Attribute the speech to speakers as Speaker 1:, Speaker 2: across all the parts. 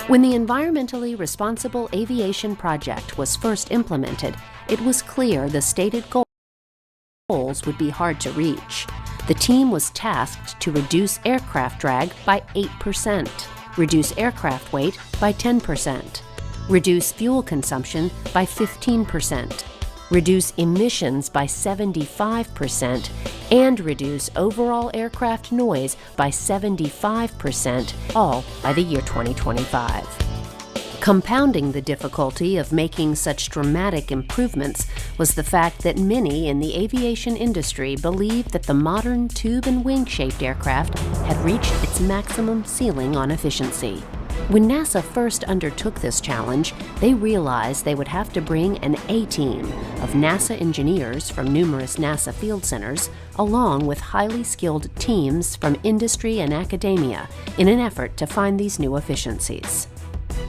Speaker 1: When the Environmentally Responsible Aviation Project was first implemented, it was clear the stated goals would be hard to reach. The team was tasked to reduce aircraft drag by 8%, reduce aircraft weight by 10%, reduce fuel consumption by 15%, reduce emissions by 75%, and reduce overall aircraft noise by 75%, all by the year 2025. Compounding the difficulty of making such dramatic improvements was the fact that many in the aviation industry believed that the modern tube and wing-shaped aircraft had reached its maximum ceiling on efficiency. When NASA first undertook this challenge, they realized they would have to bring an A-team of NASA engineers from numerous NASA field centers, along with highly skilled teams from industry and academia, in an effort to find these new efficiencies.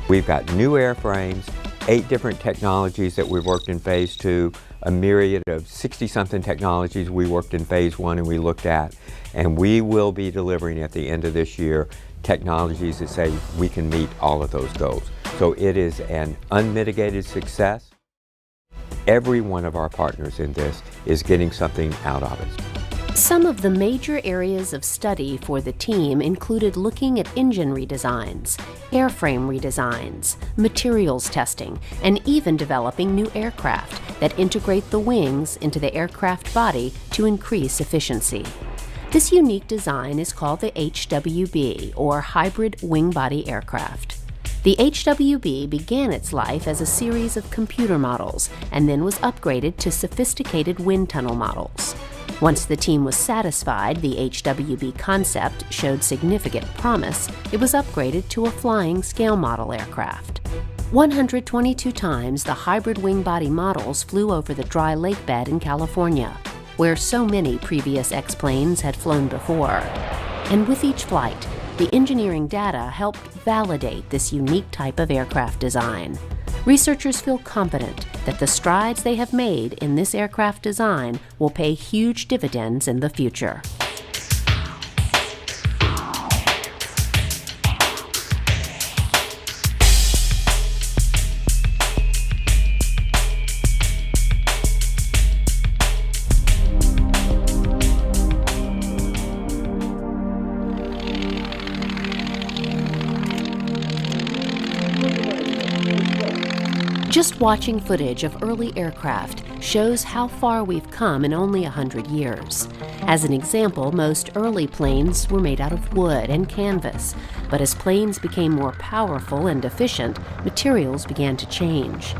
Speaker 2: We've got new airframes, 8 different technologies that we've worked in Phase 2, a myriad of 60-something technologies we worked in Phase 1 and we looked at, and we will be delivering at the end of this year technologies that say we can meet all of those goals. So it is an unmitigated success. Every one of our partners in this is getting something out of it.
Speaker 1: Some of the major areas of study for the team included looking at engine redesigns, airframe redesigns, materials testing, and even developing new aircraft that integrate the wings into the aircraft body to increase efficiency. This unique design is called the HWB, or Hybrid Wing Body Aircraft. The HWB began its life as a series of computer models and then was upgraded to sophisticated wind tunnel models. Once the team was satisfied the HWB concept showed significant promise, it was upgraded to a flying scale model aircraft. 122 times the hybrid wing body models flew over the dry lake bed in California, where so many previous X-planes had flown before. And with each flight, the engineering data helped validate this unique type of aircraft design. Researchers feel confident that the strides they have made in this aircraft design will pay huge dividends in the future. Just watching footage of early aircraft shows how far we've come in only 100 years. As an example, most early planes were made out of wood and canvas, but as planes became more powerful and efficient, materials began to change.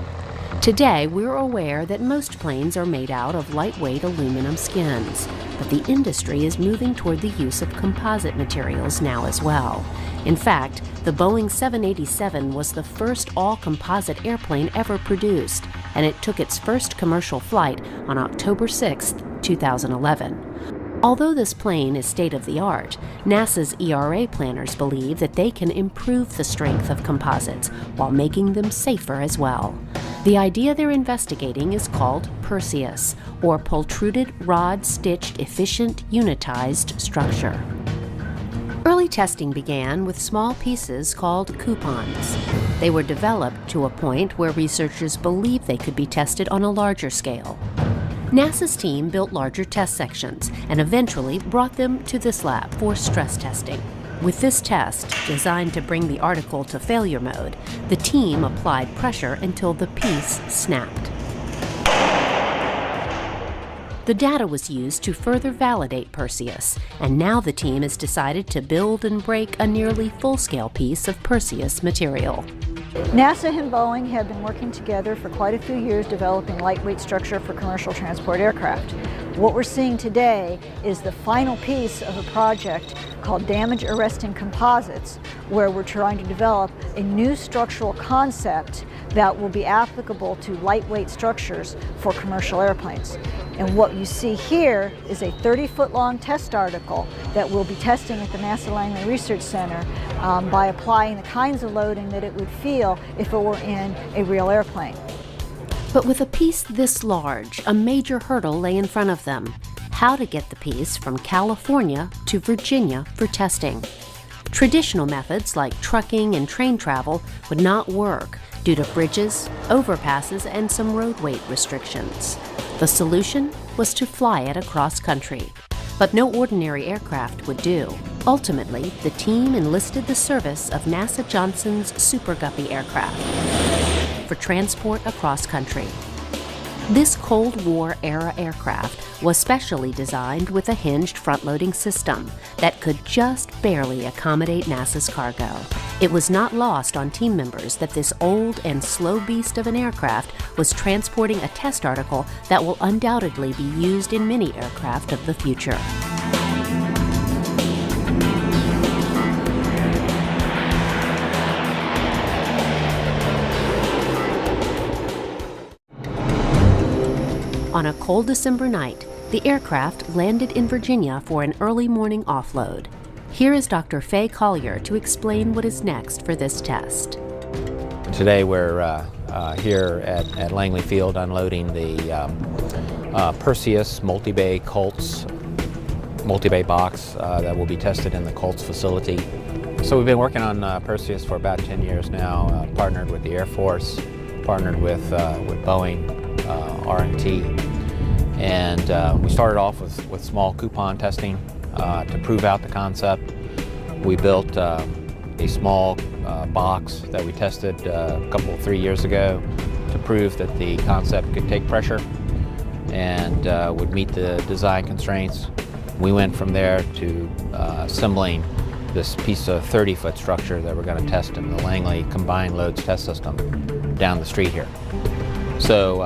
Speaker 1: Today, we're aware that most planes are made out of lightweight aluminum skins, but the industry is moving toward the use of composite materials now as well. In fact, the Boeing 787 was the first all-composite airplane ever produced, and it took its first commercial flight on October 6, 2011. Although this plane is state-of-the-art, NASA's ERA planners believe that they can improve the strength of composites while making them safer as well. The idea they're investigating is called Perseus, or Pultruded Rod-Stitched Efficient Unitized Structure. Early testing began with small pieces called coupons. They were developed to a point where researchers believed they could be tested on a larger scale. NASA's team built larger test sections and eventually brought them to this lab for stress testing. With this test, designed to bring the article to failure mode, the team applied pressure until the piece snapped. The data was used to further validate Perseus, and now the team has decided to build and break a nearly full-scale piece of Perseus material.
Speaker 3: NASA and Boeing have been working together for quite a few years developing lightweight structure for commercial transport aircraft. What we're seeing today is the final piece of a project called Damage Arresting Composites, where we're trying to develop a new structural concept that will be applicable to lightweight structures for commercial airplanes. And what you see here is a 30-foot-long test article that we'll be testing at the NASA Langley Research Center by applying the kinds of loading that it would feel if it were in a real airplane.
Speaker 1: But with a piece this large, a major hurdle lay in front of them: how to get the piece from California to Virginia for testing. Traditional methods like trucking and train travel would not work due to bridges, overpasses, and some road weight restrictions. The solution was to fly it across country. But no ordinary aircraft would do. Ultimately, the team enlisted the service of NASA Johnson's Super Guppy aircraft for transport across country. This Cold War era aircraft was specially designed with a hinged front-loading system that could just barely accommodate NASA's cargo. It was not lost on team members that this old and slow beast of an aircraft was transporting a test article that will undoubtedly be used in many aircraft of the future. On a cold December night, the aircraft landed in Virginia for an early morning offload. Here is Dr. Fay Collier to explain what is next for this test.
Speaker 4: Today we're here at Langley Field unloading the Perseus multi-bay Colts multi-bay box that will be tested in the Colts facility. So we've been working on Perseus for about 10 years now, partnered with the Air Force, partnered with Boeing, R&T, and we started off with small coupon testing to prove out the concept. We built a small box that we tested a 3 years ago to prove that the concept could take pressure and would meet the design constraints. We went from there to assembling this piece of 30-foot structure that we're going to test in the Langley Combined Loads Test System down the street here. So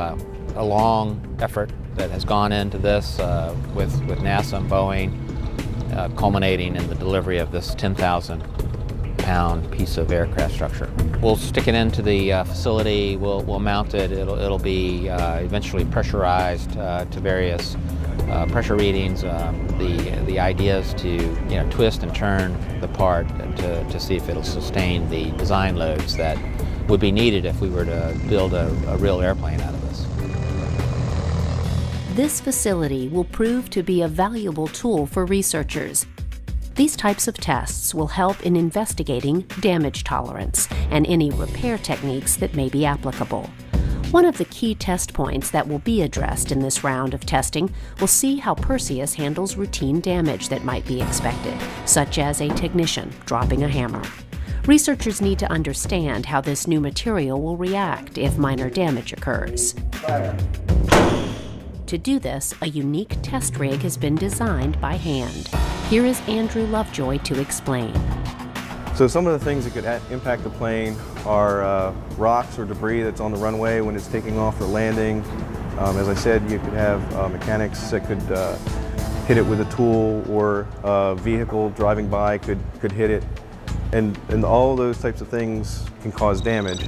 Speaker 4: a long effort that has gone into this with NASA and Boeing, culminating in the delivery of this 10,000-pound piece of aircraft structure. We'll stick it into the facility. We'll mount it. It'll be eventually pressurized to various pressure readings. The idea is to twist and turn the part to see if it'll sustain the design loads that would be needed if we were to build a real airplane out of this.
Speaker 1: This facility will prove to be a valuable tool for researchers. These types of tests will help in investigating damage tolerance and any repair techniques that may be applicable. One of the key test points that will be addressed in this round of testing will see how Perseus handles routine damage that might be expected, such as a technician dropping a hammer. Researchers need to understand how this new material will react if minor damage occurs. To do this, a unique test rig has been designed by hand. Here is Andrew Lovejoy to explain.
Speaker 5: So some of the things that could impact the plane are rocks or debris that's on the runway when it's taking off or landing. As I said, you could have mechanics that could hit it with a tool, or a vehicle driving by could hit it. And all those types of things can cause damage.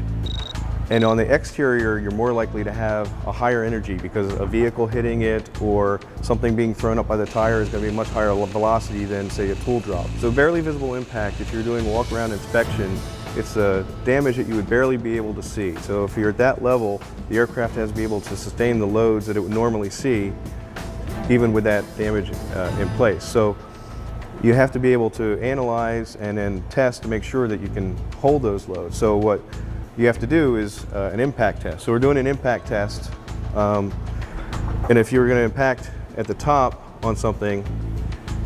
Speaker 5: And on the exterior, you're more likely to have a higher energy because a vehicle hitting it or something being thrown up by the tire is going to be a much higher velocity than, say, a tool drop. So barely visible impact, if you're doing walk-around inspection, it's a damage that you would barely be able to see. So if you're at that level, the aircraft has to be able to sustain the loads that it would normally see, even with that damage in place. So you have to be able to analyze and then test to make sure that you can hold those loads. So what you have to do is an impact test. So we're doing an impact test, and if you were going to impact at the top on something,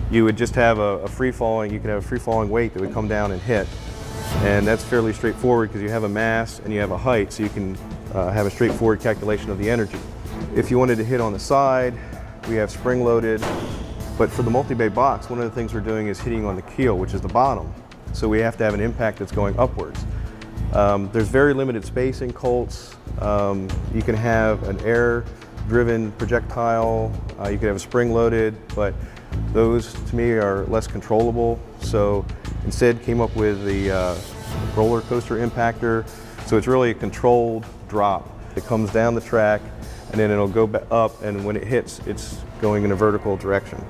Speaker 5: you would just have a free-falling, you could have a free-falling weight that would come down and hit. And that's fairly straightforward because you have a mass and you have a height, so you can have a straightforward calculation of the energy. If you wanted to hit on the side, we have spring-loaded, but for the multi-bay box, one of the things we're doing is hitting on the keel, which is the bottom. So we have to have an impact that's going upwards. There's very limited space in Colts. You can have an air-driven projectile, you can have a spring-loaded, but those to me are less controllable. So instead came up with the roller coaster impactor. So it's really a controlled drop. It comes down the track and then it'll go up, and when it hits, it's going in a vertical direction.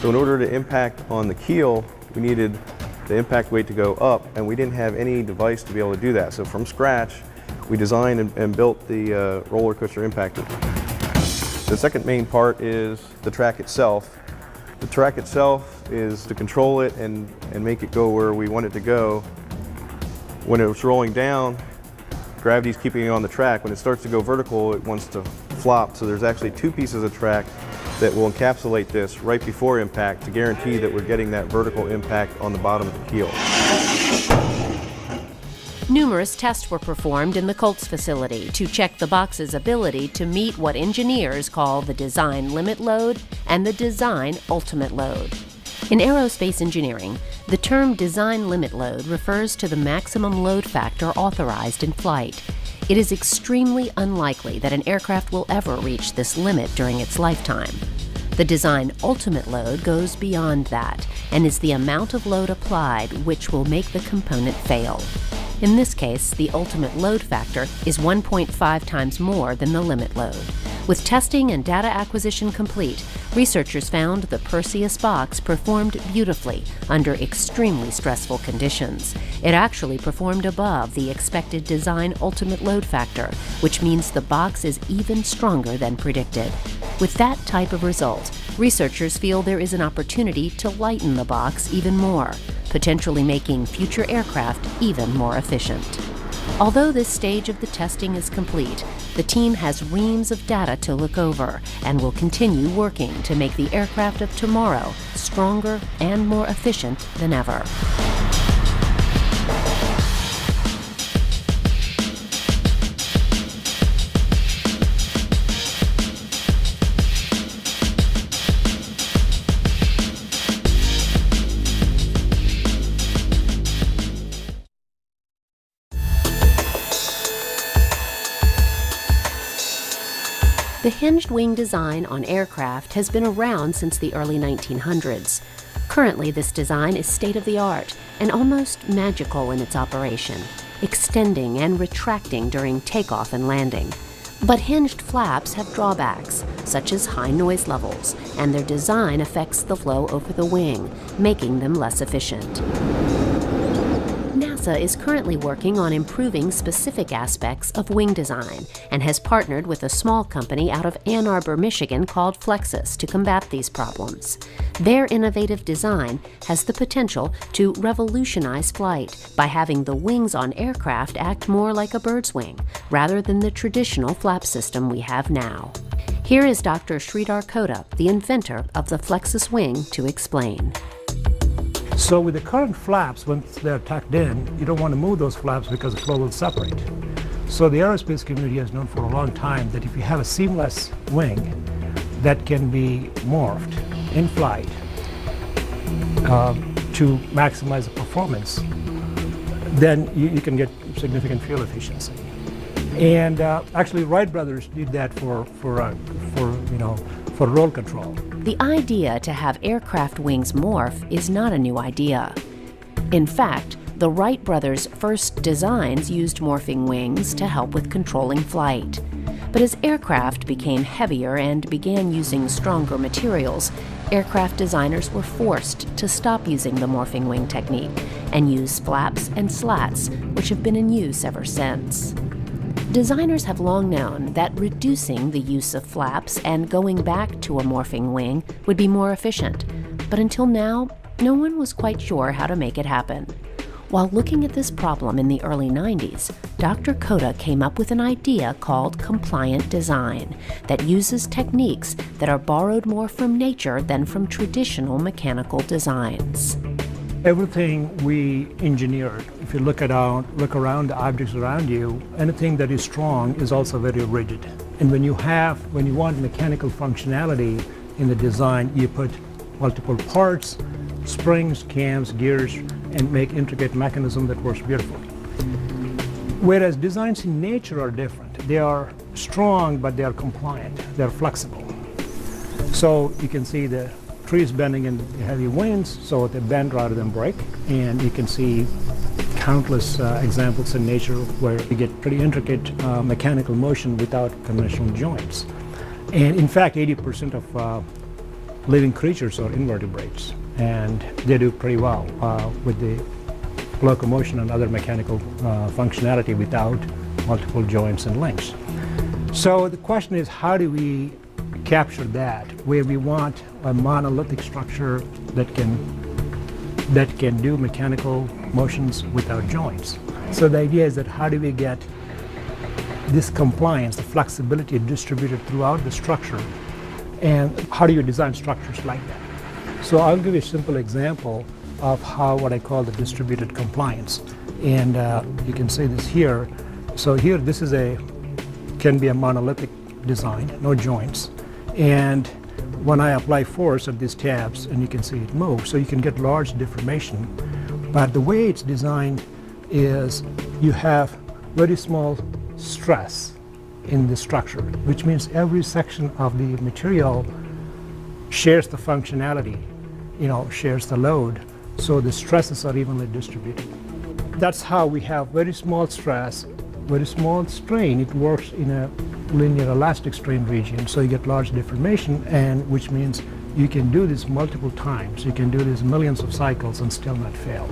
Speaker 5: So in order to impact on the keel, we needed the impact weight to go up, and we didn't have any device to be able to do that. So from scratch, we designed and built the roller coaster impactor. The second main part is the track itself. The track itself is to control it and make it go where we want it to go. When it's rolling down, gravity's keeping it on the track. When it starts to go vertical, it wants to flop. So there's actually two pieces of track that will encapsulate this right before impact to guarantee that we're getting that vertical impact on the bottom of the keel.
Speaker 1: Numerous tests were performed in the Colts facility to check the box's ability to meet what engineers call the design limit load and the design ultimate load. In aerospace engineering, the term design limit load refers to the maximum load factor authorized in flight. It is extremely unlikely that an aircraft will ever reach this limit during its lifetime. The design ultimate load goes beyond that and is the amount of load applied which will make the component fail. In this case, the ultimate load factor is 1.5 times more than the limit load. With testing and data acquisition complete, researchers found the Perseus box performed beautifully under extremely stressful conditions. It actually performed above the expected design ultimate load factor, which means the box is even stronger than predicted. With that type of result, researchers feel there is an opportunity to lighten the box even more, potentially making future aircraft even more efficient. Although this stage of the testing is complete, the team has reams of data to look over and will continue working to make the aircraft of tomorrow stronger and more efficient than ever. The hinged wing design on aircraft has been around since the early 1900s. Currently, this design is state-of-the-art and almost magical in its operation, extending and retracting during takeoff and landing. But hinged flaps have drawbacks, such as high noise levels, and their design affects the flow over the wing, making them less efficient. NASA is currently working on improving specific aspects of wing design and has partnered with a small company out of Ann Arbor, Michigan called Flexus to combat these problems. Their innovative design has the potential to revolutionize flight by having the wings on aircraft act more like a bird's wing rather than the traditional flap system we have now. Here is Dr. Sridhar Kota, the inventor of the Flexus wing, to explain.
Speaker 6: So with the current flaps, once they're tucked in, you don't want to move those flaps because the flow will separate. So the aerospace community has known for a long time that if you have a seamless wing that can be morphed in flight to maximize the performance, then you can get significant fuel efficiency. And actually, Wright brothers did that for roll control.
Speaker 1: The idea to have aircraft wings morph is not a new idea. In fact, the Wright brothers' first designs used morphing wings to help with controlling flight. But as aircraft became heavier and began using stronger materials, aircraft designers were forced to stop using the morphing wing technique and use flaps and slats, which have been in use ever since. Designers have long known that reducing the use of flaps and going back to a morphing wing would be more efficient, but until now, no one was quite sure how to make it happen. While looking at this problem in the early 90s, Dr. Kota came up with an idea called compliant design that uses techniques that are borrowed more from nature than from traditional mechanical designs.
Speaker 6: Everything we engineered, if you look around the objects around you, anything that is strong is also very rigid. And when you want mechanical functionality in the design, you put multiple parts, springs, cams, gears, and make intricate mechanism that works beautifully. Whereas designs in nature are different. They are strong, but they are compliant. They're flexible. So you can see the trees bending in heavy winds, so they bend rather than break. And you can see countless examples in nature where you get pretty intricate mechanical motion without conventional joints. And in fact, 80% of living creatures are invertebrates, and they do pretty well with the locomotion and other mechanical functionality without multiple joints and links. So the question is, how do we capture that, where we want a monolithic structure that can do mechanical motions without joints. So the idea is that how do we get this compliance, the flexibility distributed throughout the structure, and how do you design structures like that? So I'll give you a simple example of how what I call the distributed compliance. And you can see this here. So here, this is can be a monolithic design, no joints. And when I apply force at these tabs, and you can see it move, so you can get large deformation. But the way it's designed is you have very small stress in the structure, which means every section of the material shares the functionality, shares the load, so the stresses are evenly distributed. That's how we have very small stress, very small strain. It works in a linear elastic strain region, so you get large deformation, and which means you can do this multiple times. You can do this millions of cycles and still not fail.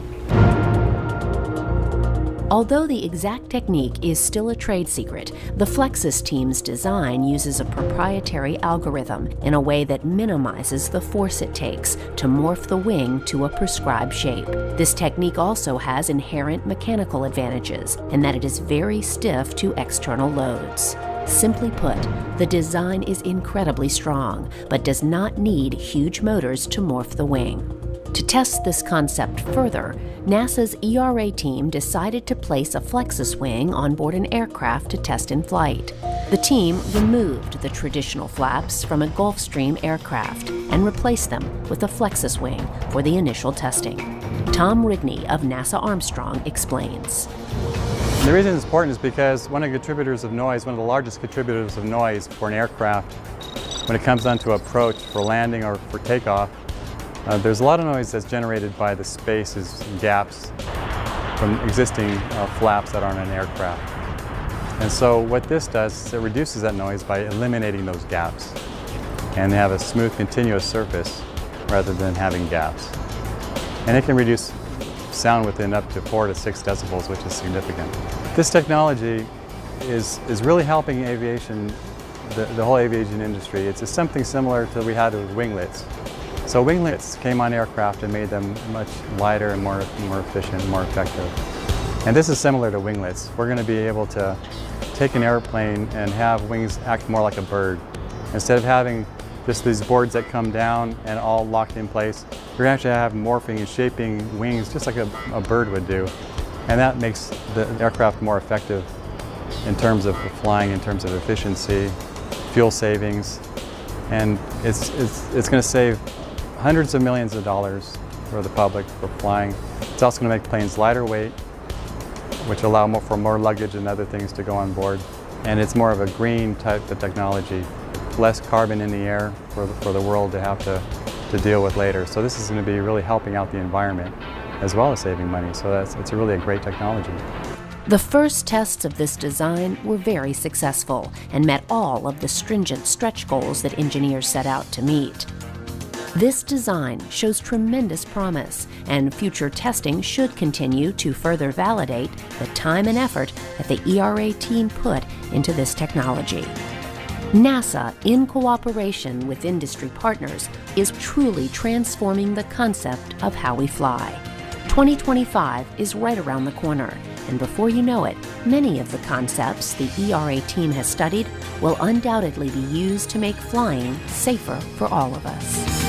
Speaker 1: Although the exact technique is still a trade secret, the Flexsys team's design uses a proprietary algorithm in a way that minimizes the force it takes to morph the wing to a prescribed shape. This technique also has inherent mechanical advantages in that it is very stiff to external loads. Simply put, the design is incredibly strong, but does not need huge motors to morph the wing. To test this concept further, NASA's ERA team decided to place a Flexsys wing on board an aircraft to test in flight. The team removed the traditional flaps from a Gulfstream aircraft and replaced them with a Flexsys wing for the initial testing. Tom Rigney of NASA Armstrong explains.
Speaker 7: The reason it's important is because one of the largest contributors of noise for an aircraft, when it comes down to approach for landing or for takeoff, there's a lot of noise that's generated by the spaces and gaps from existing flaps that are on an aircraft. And so what this does is it reduces that noise by eliminating those gaps. And they have a smooth, continuous surface rather than having gaps. And it can reduce sound within up to 4 to 6 decibels, which is significant. This technology is really helping aviation, the whole aviation industry. It's something similar to what we had with winglets. So winglets came on aircraft and made them much lighter and more efficient, more effective. And this is similar to winglets. We're going to be able to take an airplane and have wings act more like a bird. Instead of having just these boards that come down and all locked in place, you're going to actually have morphing and shaping wings just like a bird would do. And that makes the aircraft more effective in terms of flying, in terms of efficiency, fuel savings, and it's going to save hundreds of millions of dollars for the public for flying. It's also going to make planes lighter weight, which allow for more luggage and other things to go on board. And it's more of a green type of technology, less carbon in the air for the world to have to deal with later. So this is going to be really helping out the environment as well as saving money. So it's really a great technology.
Speaker 1: The first tests of this design were very successful and met all of the stringent stretch goals that engineers set out to meet. This design shows tremendous promise, and future testing should continue to further validate the time and effort that the ERA team put into this technology. NASA, in cooperation with industry partners, is truly transforming the concept of how we fly. 2025 is right around the corner, and before you know it, many of the concepts the ERA team has studied will undoubtedly be used to make flying safer for all of us.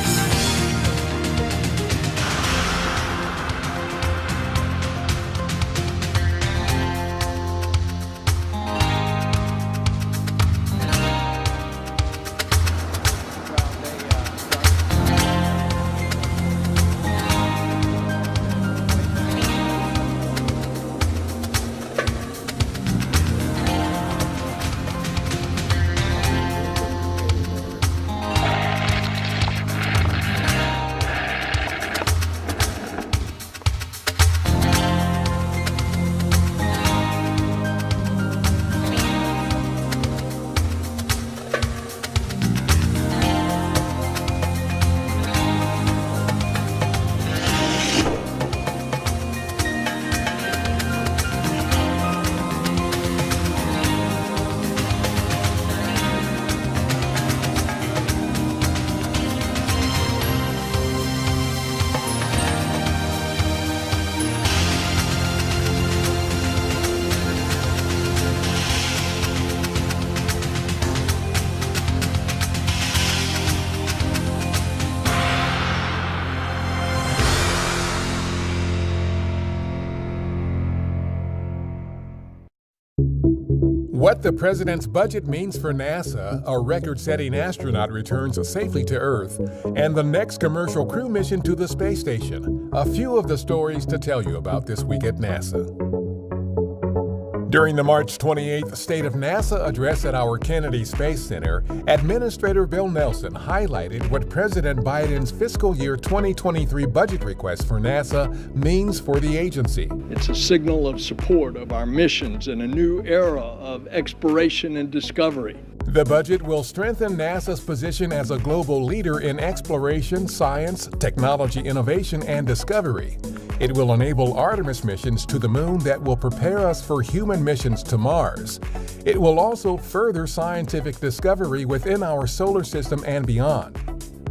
Speaker 8: What the president's budget means for NASA, a record-setting astronaut returns safely to Earth, and the next commercial crew mission to the space station. A few of the stories to tell you about this week at NASA. During the March 28th State of NASA address at our Kennedy Space Center, Administrator Bill Nelson highlighted what President Biden's fiscal year 2023 budget request for NASA means for the agency.
Speaker 9: It's a signal of support of our missions in a new era of exploration and discovery.
Speaker 8: The budget will strengthen NASA's position as a global leader in exploration, science, technology innovation, and discovery. It will enable Artemis missions to the moon that will prepare us for human missions to Mars. It will also further scientific discovery within our solar system and beyond.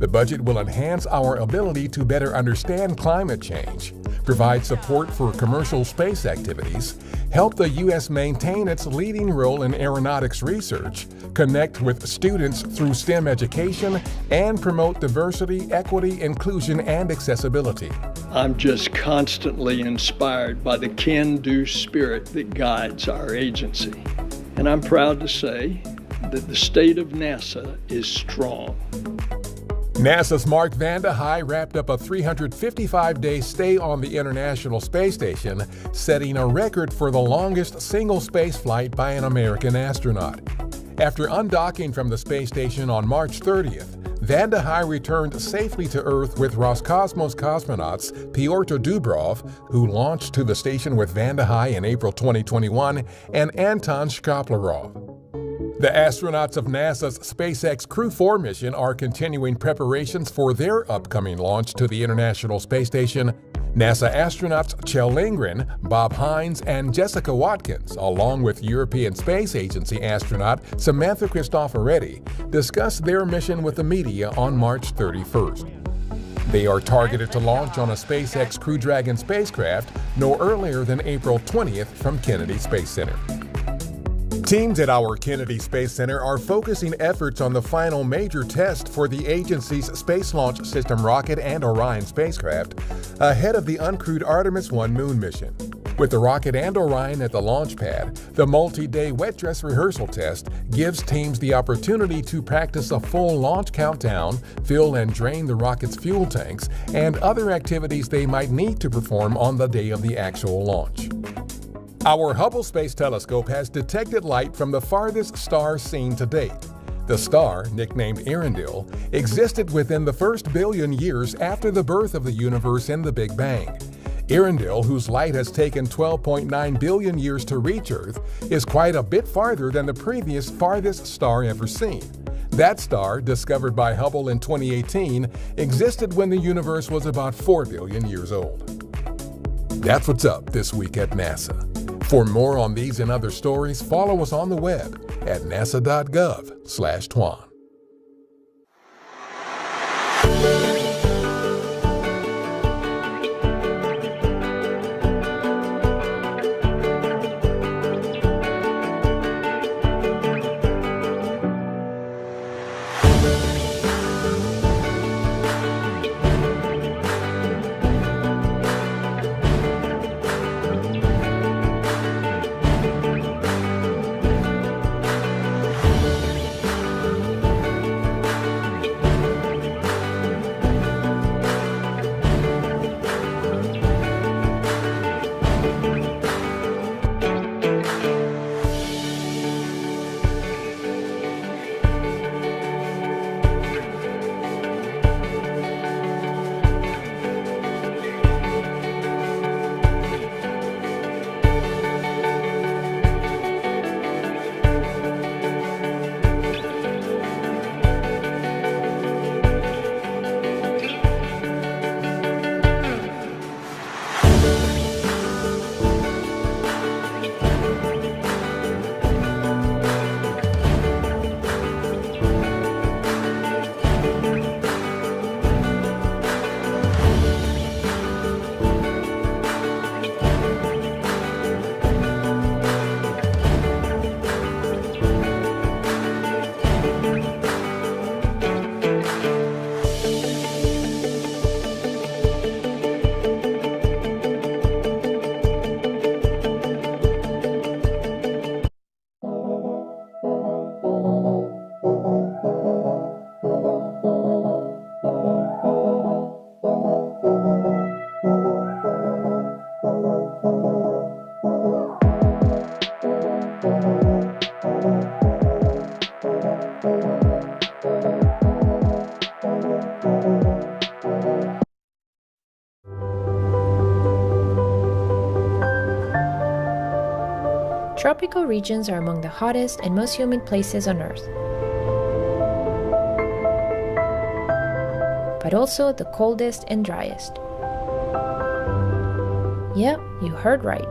Speaker 8: The budget will enhance our ability to better understand climate change, provide support for commercial space activities, help the U.S. maintain its leading role in aeronautics research, connect with students through STEM education, and promote diversity, equity, inclusion, and accessibility.
Speaker 9: I'm just constantly inspired by the can-do spirit that guides our agency. And I'm proud to say that the state of NASA is strong.
Speaker 8: NASA's Mark Vande Hei wrapped up a 355-day stay on the International Space Station, setting a record for the longest single space flight by an American astronaut. After undocking from the space station on March 30th, Vande Hei returned safely to Earth with Roscosmos cosmonauts Pyotr Dubrov, who launched to the station with Vande Hei in April 2021, and Anton Shkaplerov. The astronauts of NASA's SpaceX Crew 4 mission are continuing preparations for their upcoming launch to the International Space Station. NASA astronauts Kjell Lindgren, Bob Hines, and Jessica Watkins, along with European Space Agency astronaut Samantha Cristoforetti, discussed their mission with the media on March 31st. They are targeted to launch on a SpaceX Crew Dragon spacecraft no earlier than April 20th from Kennedy Space Center. Teams at our Kennedy Space Center are focusing efforts on the final major test for the agency's Space Launch System rocket and Orion spacecraft ahead of the uncrewed Artemis 1 moon mission. With the rocket and Orion at the launch pad, the multi-day wet dress rehearsal test gives teams the opportunity to practice a full launch countdown, fill and drain the rocket's fuel tanks, and other activities they might need to perform on the day of the actual launch. Our Hubble Space Telescope has detected light from the farthest star seen to date. The star, nicknamed Earendel, existed within the first billion years after the birth of the universe in the Big Bang. Earendel, whose light has taken 12.9 billion years to reach Earth, is quite a bit farther than the previous farthest star ever seen. That star, discovered by Hubble in 2018, existed when the universe was about 4 billion years old. That's what's up this week at NASA. For more on these and other stories, follow us on the web at nasa.gov/TWAN.
Speaker 10: tropical regions are among the hottest and most humid places on Earth, but also the coldest and driest. Yeah, you heard right.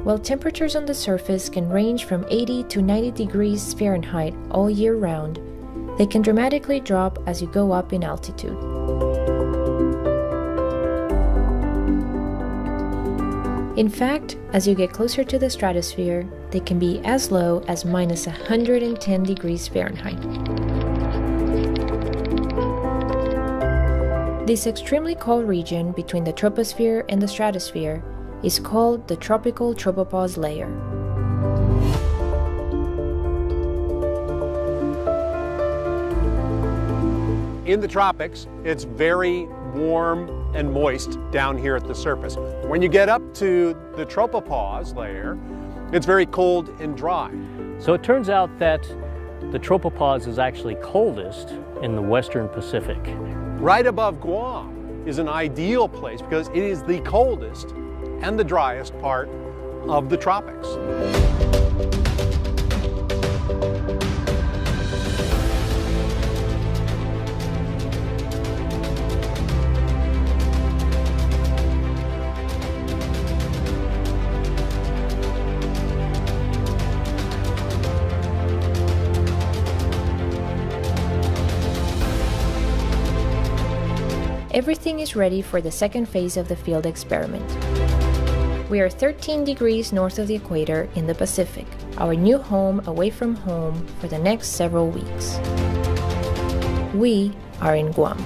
Speaker 10: While temperatures on the surface can range from 80 to 90 degrees Fahrenheit all year round, they can dramatically drop as you go up in altitude. In fact, as you get closer to the stratosphere, they can be as low as minus 110 degrees Fahrenheit. This extremely cold region between the troposphere and the stratosphere is called the tropical tropopause layer.
Speaker 11: In the tropics, it's very warm and moist down here at the surface. When you get up to the tropopause layer, it's very cold and dry.
Speaker 12: So it turns out that the tropopause is actually coldest in the western Pacific.
Speaker 11: Right above Guam is an ideal place because it is the coldest and the driest part of the tropics.
Speaker 10: Everything is ready for the second phase of the field experiment. We are 13 degrees north of the equator in the Pacific, our new home away from home for the next several weeks. We are in Guam.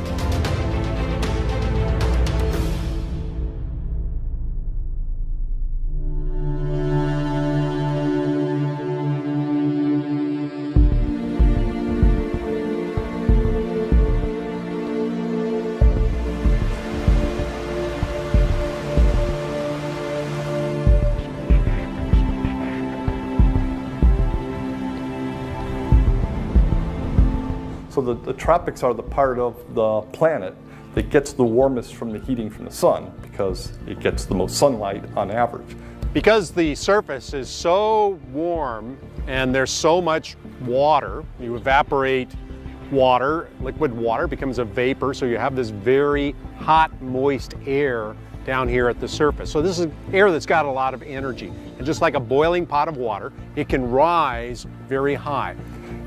Speaker 13: So the tropics are the part of the planet that gets the warmest from the heating from the sun because it gets the most sunlight on average.
Speaker 11: Because the surface is so warm and there's so much water, you evaporate water, liquid water becomes a vapor, so you have this very hot, moist air down here at the surface. So this is air that's got a lot of energy. And just like a boiling pot of water, it can rise very high.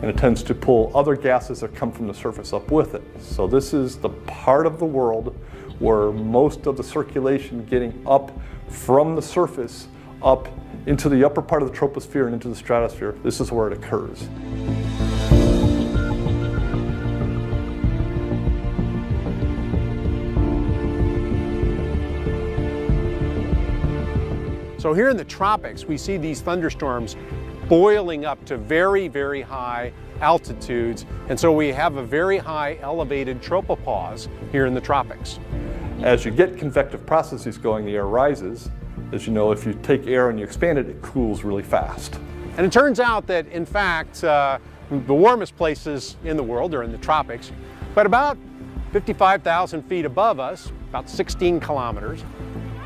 Speaker 13: And it tends to pull other gases that come from the surface up with it. So this is the part of the world where most of the circulation getting up from the surface up into the upper part of the troposphere and into the stratosphere, this is where it occurs.
Speaker 11: So here in the tropics, we see these thunderstorms boiling up to very, very high altitudes. And so we have a very high elevated tropopause here in the tropics.
Speaker 13: As you get convective processes going, the air rises. As you know, if you take air and you expand it, it cools really fast.
Speaker 11: And it turns out that, in fact, the warmest places in the world are in the tropics, but about 55,000 feet above us, about 16 kilometers,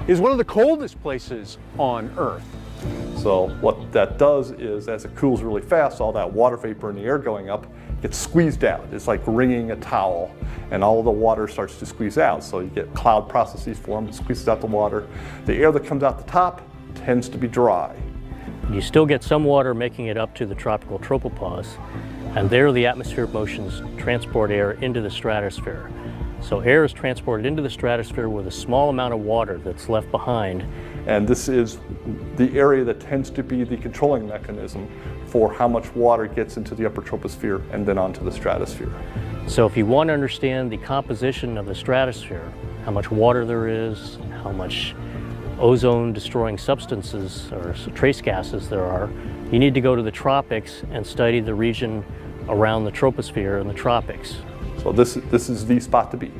Speaker 11: is one of the coldest places on Earth.
Speaker 13: So what that does is, as it cools really fast, all that water vapor in the air going up gets squeezed out. It's like wringing a towel, and all of the water starts to squeeze out. So you get cloud processes formed, it squeezes out the water. The air that comes out the top tends to be dry.
Speaker 12: You still get some water making it up to the tropical tropopause, and there the atmospheric motions transport air into the stratosphere. So air is transported into the stratosphere with a small amount of water that's left behind.
Speaker 13: And this is the area that tends to be the controlling mechanism for how much water gets into the upper troposphere and then onto the stratosphere.
Speaker 12: So if you want to understand the composition of the stratosphere, how much water there is, how much ozone-destroying substances or trace gases there are, you need to go to the tropics and study the region around the troposphere and the tropics.
Speaker 13: So this is the spot to be.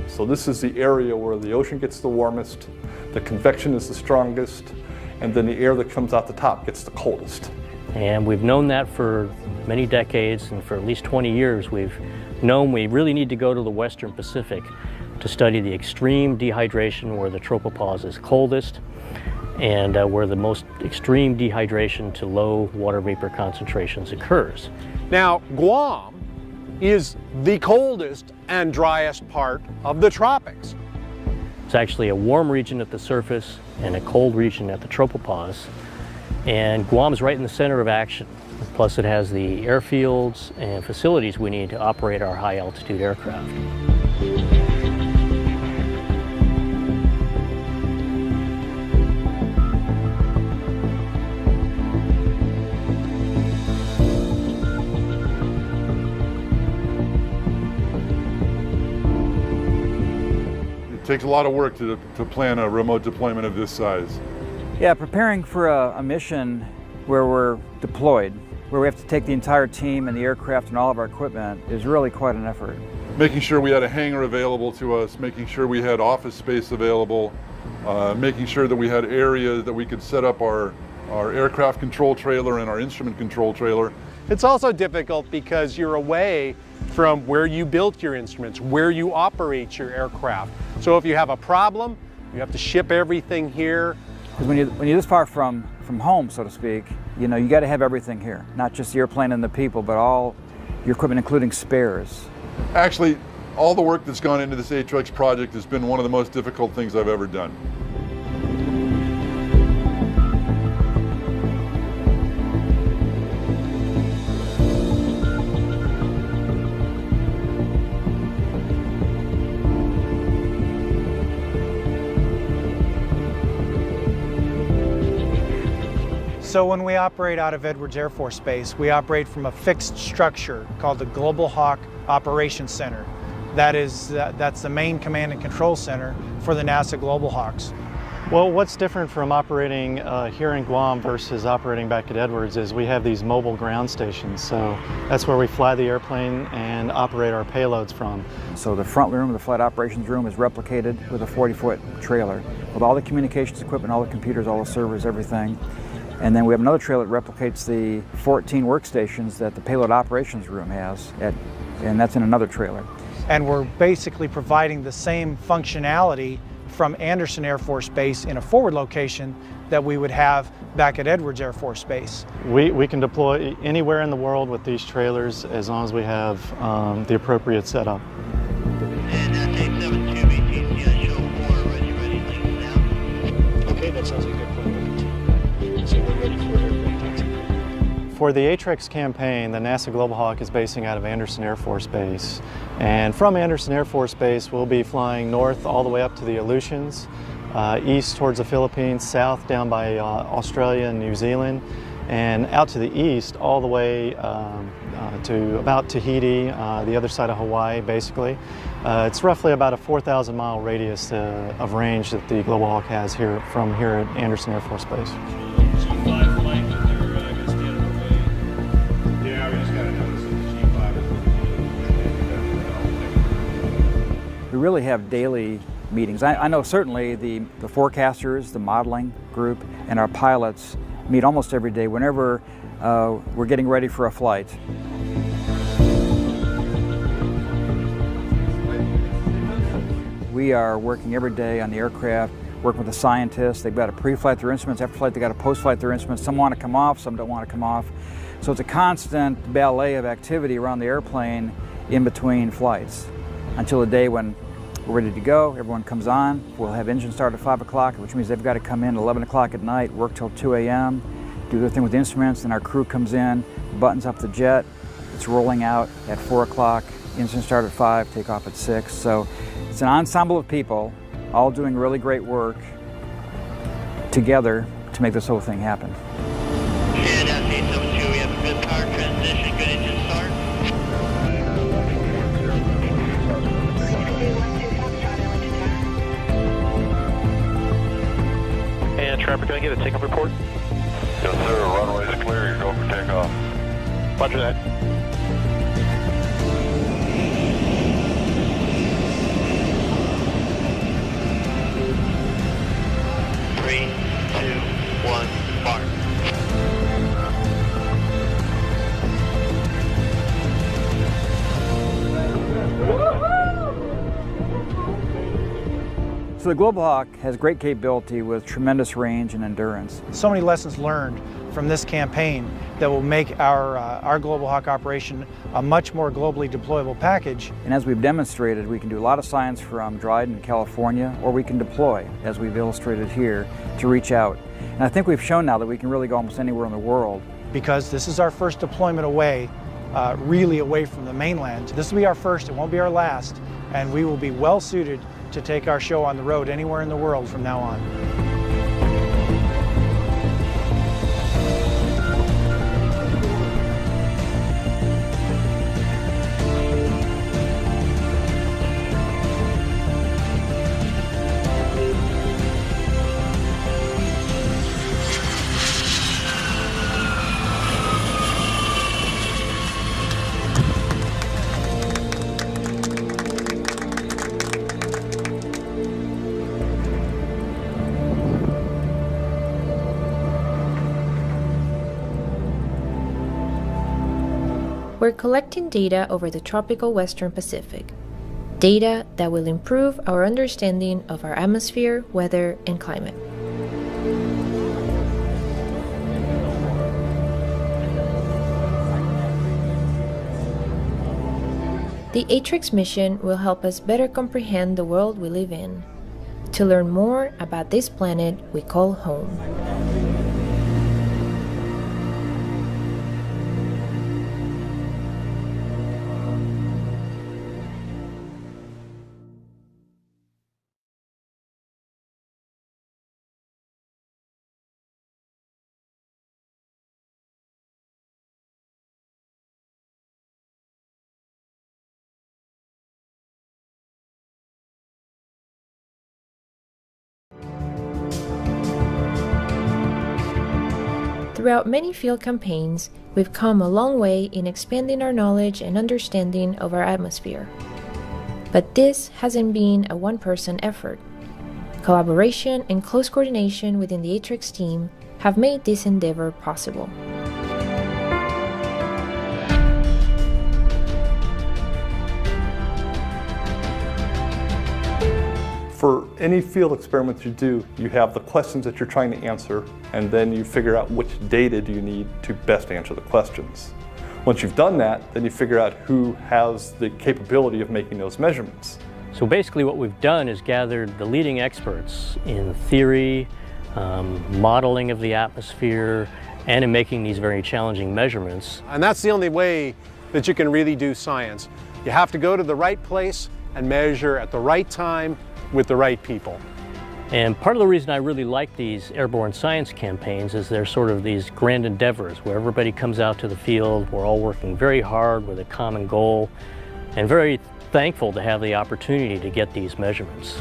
Speaker 13: So this is the area where the ocean gets the warmest, the convection is the strongest, and then the air that comes out the top gets the coldest.
Speaker 12: And we've known that for many decades, and for at least 20 years we've known we really need to go to the Western Pacific to study the extreme dehydration where the tropopause is coldest, and where the most extreme dehydration to low water vapor concentrations occurs.
Speaker 11: Now, Guam is the coldest and driest part of the tropics.
Speaker 12: It's actually a warm region at the surface and a cold region at the tropopause. And Guam is right in the center of action. Plus it has the airfields and facilities we need to operate our high altitude aircraft.
Speaker 14: It takes a lot of work to plan a remote deployment of this size.
Speaker 15: Yeah, preparing for a mission where we're deployed, where we have to take the entire team and the aircraft and all of our equipment, is really quite an effort.
Speaker 14: Making sure we had a hangar available to us, making sure we had office space available, making sure that we had areas that we could set up our aircraft control trailer and our instrument control trailer.
Speaker 11: It's also difficult because you're away from where you built your instruments, where you operate your aircraft. So if you have a problem, you have to ship everything here.
Speaker 15: Because when you're this far from home, so to speak, you know, you got to have everything here. Not just the airplane and the people, but all your equipment, including spares.
Speaker 14: Actually, all the work that's gone into this ATREX project has been one of the most difficult things I've ever done.
Speaker 16: So when we operate out of Edwards Air Force Base, we operate from a fixed structure called the Global Hawk Operations Center. That's the main command and control center for the NASA Global Hawks.
Speaker 17: Well, what's different from operating here in Guam versus operating back at Edwards is we have these mobile ground stations. So that's where we fly the airplane and operate our payloads from.
Speaker 15: So the front room, the flight operations room, is replicated with a 40-foot trailer with all the communications equipment, all the computers, all the servers, everything. And then we have another trailer that replicates the 14 workstations that the payload operations room has, and that's in another trailer.
Speaker 16: And we're basically providing the same functionality from Andersen Air Force Base in a forward location that we would have back at Edwards Air Force Base.
Speaker 17: We can deploy anywhere in the world with these trailers as long as we have the appropriate setup.
Speaker 12: Okay, that sounds like a good plan. So we're ready for aircraft taxi.
Speaker 17: For the ATREX campaign, the NASA Global Hawk is basing out of Andersen Air Force Base. And from Andersen Air Force Base, we'll be flying north all the way up to the Aleutians, east towards the Philippines, south down by Australia and New Zealand, and out to the east all the way to about Tahiti, the other side of Hawaii, basically. It's roughly about a 4,000 mile radius of range that the Global Hawk has here from here at Andersen Air Force Base.
Speaker 15: We really have daily meetings. I know certainly the forecasters, the modeling group, and our pilots meet almost every day whenever we're getting ready for a flight. We are working every day on the aircraft, working with the scientists. They've got to pre-flight their instruments. After flight, they've got to post-flight their instruments. Some want to come off, some don't want to come off. So it's a constant ballet of activity around the airplane in between flights until the day when we're ready to go. Everyone comes on. We'll have engine start at 5 o'clock, which means they've got to come in at 11 o'clock at night, work till 2 a.m., do their thing with the instruments, and our crew comes in, buttons up the jet. It's rolling out at 4 o'clock, engine start at 5, take off at 6. So it's an ensemble of people all doing really great work together to make this whole thing happen.
Speaker 18: And that's 872, we have a good power transition, good engine start.
Speaker 19: And traffic, can I get a takeoff report?
Speaker 14: Yes, sir. Runway is clear. You're going for takeoff.
Speaker 19: Roger that.
Speaker 15: So the Global Hawk has great capability with tremendous range and endurance.
Speaker 16: So many lessons learned from this campaign that will make our Global Hawk operation a much more globally deployable package.
Speaker 15: And as we've demonstrated, we can do a lot of science from Dryden, California, or we can deploy, as we've illustrated here, to reach out. And I think we've shown now that we can really go almost anywhere in the world.
Speaker 16: Because this is our first deployment away, really away from the mainland. This will be our first, it won't be our last, and we will be well suited to take our show on the road anywhere in the world from now on.
Speaker 10: We're collecting data over the tropical Western Pacific, data that will improve our understanding of our atmosphere, weather, and climate. The Atrix mission will help us better comprehend the world we live in, to learn more about this planet we call home. Throughout many field campaigns, we've come a long way in expanding our knowledge and understanding of our atmosphere. But this hasn't been a one-person effort. Collaboration and close coordination within the Atrix team have made this endeavor possible.
Speaker 13: For any field experiment you do, you have the questions that you're trying to answer, and then you figure out which data do you need to best answer the questions. Once you've done that, then you figure out who has the capability of making those measurements.
Speaker 12: So basically what we've done is gathered the leading experts in theory, modeling of the atmosphere, and in making these very challenging measurements.
Speaker 11: And that's the only way that you can really do science. You have to go to the right place and measure at the right time with the right people.
Speaker 12: And part of the reason I really like these airborne science campaigns is they're sort of these grand endeavors where everybody comes out to the field, we're all working very hard with a common goal, and very thankful to have the opportunity to get these measurements.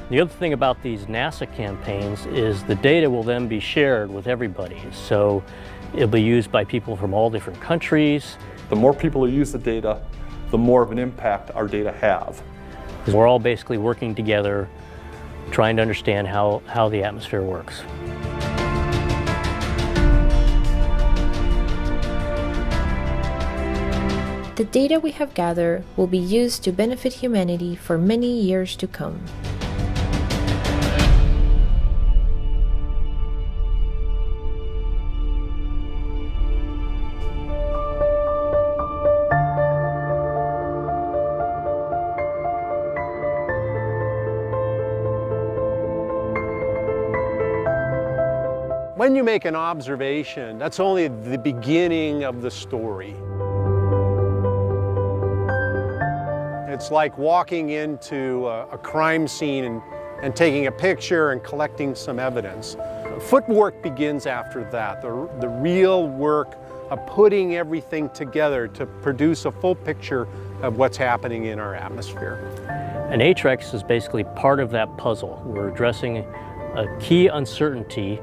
Speaker 12: The other thing about these NASA campaigns is the data will then be shared with everybody. So it'll be used by people from all different countries.
Speaker 13: The more people who use the data, the more of an impact our data have.
Speaker 12: Because we're all basically working together, trying to understand how the atmosphere works.
Speaker 10: The data we have gathered will be used to benefit humanity for many years to come.
Speaker 11: When you make an observation, that's only the beginning of the story. It's like walking into a crime scene and taking a picture and collecting some evidence. Footwork begins after that, the real work of putting everything together to produce a full picture of what's happening in our atmosphere.
Speaker 12: And Atrix is basically part of that puzzle. We're addressing a key uncertainty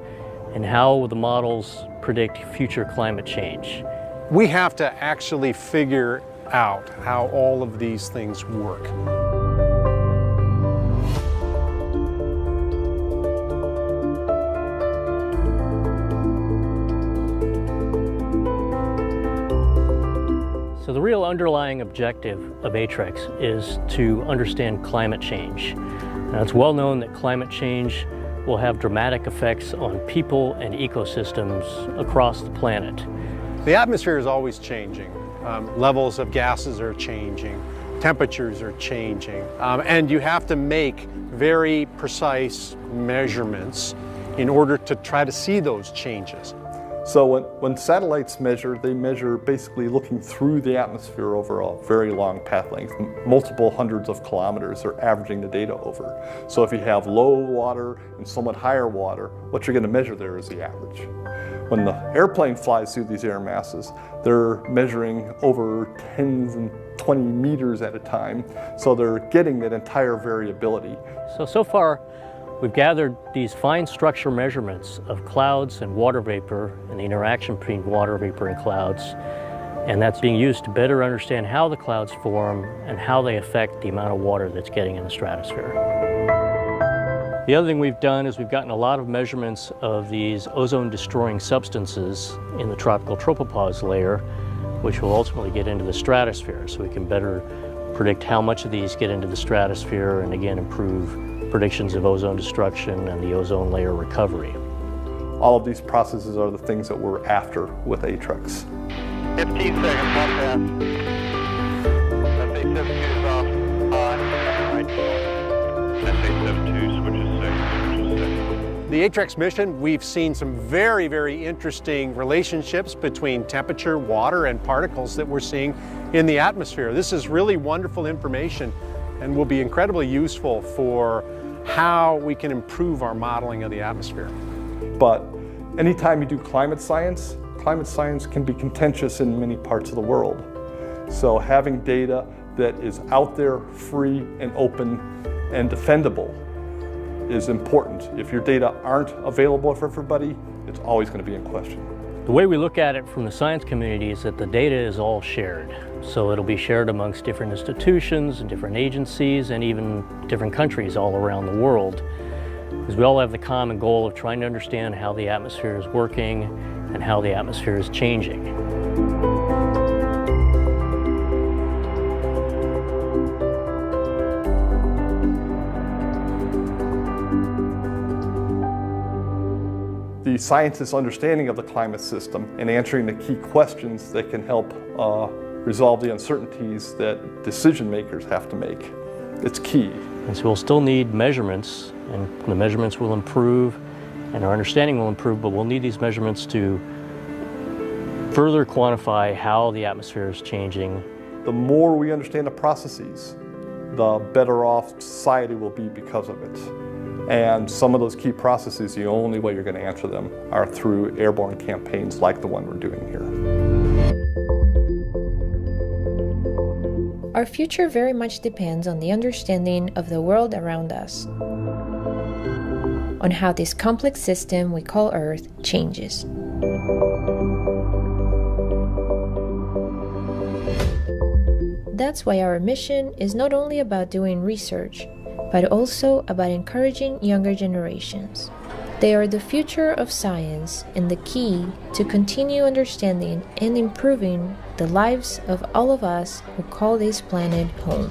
Speaker 12: in how the models predict future climate change.
Speaker 11: We have to actually figure out how all of these things work.
Speaker 12: So So the real underlying objective of Atrix is to understand climate change. Now, it's well known that climate change will have dramatic effects on people and ecosystems across the planet.
Speaker 11: The atmosphere is always changing. Levels of gases are changing, temperatures are changing, and you have to make very precise measurements in order to try to see those changes.
Speaker 13: So when satellites measure, they measure basically looking through the atmosphere over a very long path length, multiple hundreds of kilometers they're averaging the data over. So if you have low water and somewhat higher water, what you're going to measure there is the average. When the airplane flies through these air masses, they're measuring over tens and 20 meters at a time, so they're getting that entire variability.
Speaker 12: So far, we've gathered these fine structure measurements of clouds and water vapor and the interaction between water vapor and clouds, and that's being used to better understand how the clouds form and how they affect the amount of water that's getting in the stratosphere. The other thing we've done is we've gotten a lot of measurements of these ozone-destroying substances in the tropical tropopause layer, which will ultimately get into the stratosphere, so we can better predict how much of these get into the stratosphere and again improve predictions of ozone destruction and the ozone layer recovery.
Speaker 13: All of these processes are the things that we're after with Atrix.
Speaker 18: 15 seconds, one pass. SA-72 is off, on, right. SA-72 switches 6.
Speaker 11: The Atrix mission, we've seen some very, very interesting relationships between temperature, water, and particles that we're seeing in the atmosphere. This is really wonderful information and will be incredibly useful for how we can improve our modeling of the atmosphere.
Speaker 13: But anytime you do climate science can be contentious in many parts of the world. So having data that is out there, free and open and defendable is important. If your data aren't available for everybody, it's always going to be in question.
Speaker 12: The way we look at it from the science community is that the data is all shared. So it'll be shared amongst different institutions and different agencies and even different countries all around the world. Because we all have the common goal of trying to understand how the atmosphere is working and how the atmosphere is changing.
Speaker 13: The scientists' understanding of the climate system and answering the key questions that can help resolve the uncertainties that decision makers have to make. It's key.
Speaker 12: And so we'll still need measurements, and the measurements will improve and our understanding will improve, but we'll need these measurements to further quantify how the atmosphere is changing.
Speaker 13: The more we understand the processes, the better off society will be because of it. And some of those key processes, the only way you're going to answer them are through airborne campaigns like the one we're doing here.
Speaker 10: Our future very much depends on the understanding of the world around us, on how this complex system we call Earth changes. That's why our mission is not only about doing research, but also about encouraging younger generations. They are the future of science and the key to continue understanding and improving the lives of all of us who call this planet home.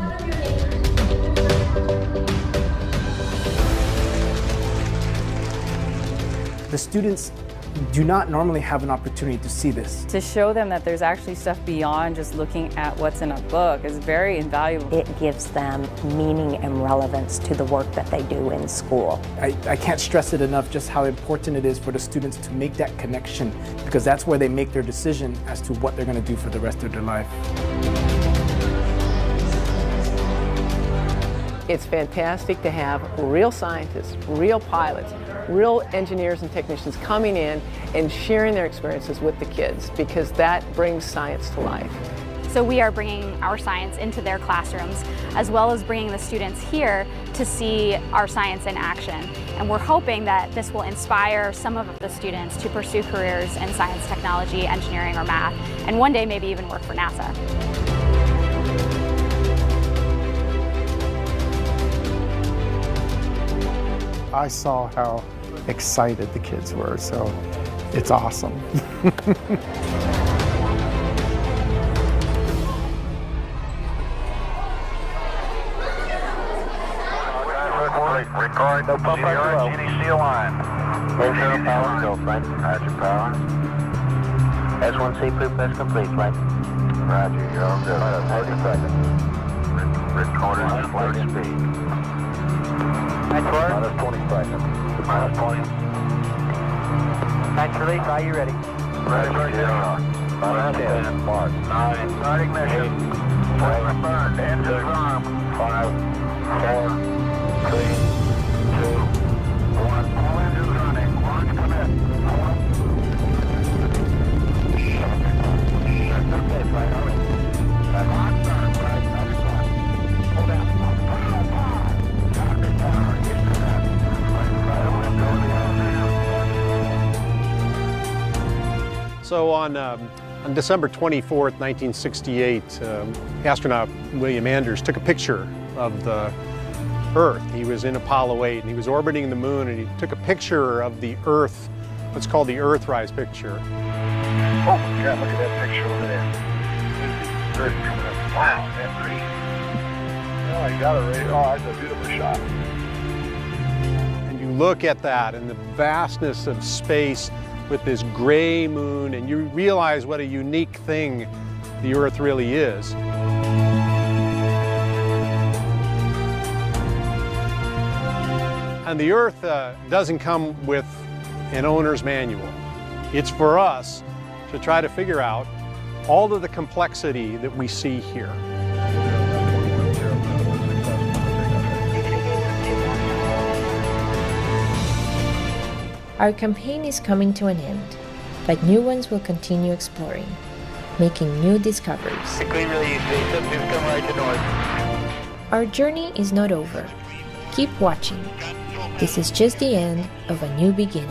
Speaker 20: The students do not normally have an opportunity to see this.
Speaker 21: To show them that there's actually stuff beyond just looking at what's in a book is very invaluable.
Speaker 22: It gives them meaning and relevance to the work that they do in school.
Speaker 20: I can't stress it enough just how important it is for the students to make that connection, because that's where they make their decision as to what they're going to do for the rest of their life.
Speaker 23: It's fantastic to have real scientists, real pilots, real engineers and technicians coming in and sharing their experiences with the kids, because that brings science to life.
Speaker 24: So we are bringing our science into their classrooms, as well as bringing the students here to see our science in action. And we're hoping that this will inspire some of the students to pursue careers in science, technology, engineering, or math, and one day maybe even work for NASA.
Speaker 25: I saw how excited the kids were, so it's awesome.
Speaker 18: Record no pump right GDC line. Make sure power, go flight. Roger, power. S1C pre-press complete, flight. Roger, you're all good. 30 seconds. Recorder at flight speed. Minus 20 seconds. Minus 20. Match release, are you ready? Ready, zero. Minus 10. Mark. 9. Starting mission. Flame burned. Engine arm. 5, 4, 3, 2, 1. All engines running. Launch commit. That's okay, flight. All right. That's launch start, right? That's fine. Hold down. Cockpit power. Get to that. Right away. Go to the
Speaker 11: So on December 24th, 1968, astronaut William Anders took a picture of the Earth. He was in Apollo 8 and he was orbiting the moon, and he took a picture of the Earth, what's called the Earthrise picture.
Speaker 18: Oh my God, look at that picture over there. Earth coming up. Wow, that's great. Oh, I got it right. Oh, that's a beautiful shot.
Speaker 11: And you look at that and the vastness of space with this gray moon, and you realize what a unique thing the Earth really is. And the Earth doesn't come with an owner's manual. It's for us to try to figure out all of the complexity that we see here.
Speaker 10: Our campaign is coming to an end, but new ones will continue exploring, making new discoveries.
Speaker 18: Clean release, subdues come right to north.
Speaker 10: Our journey is not over. Keep watching. This is just the end of a new beginning.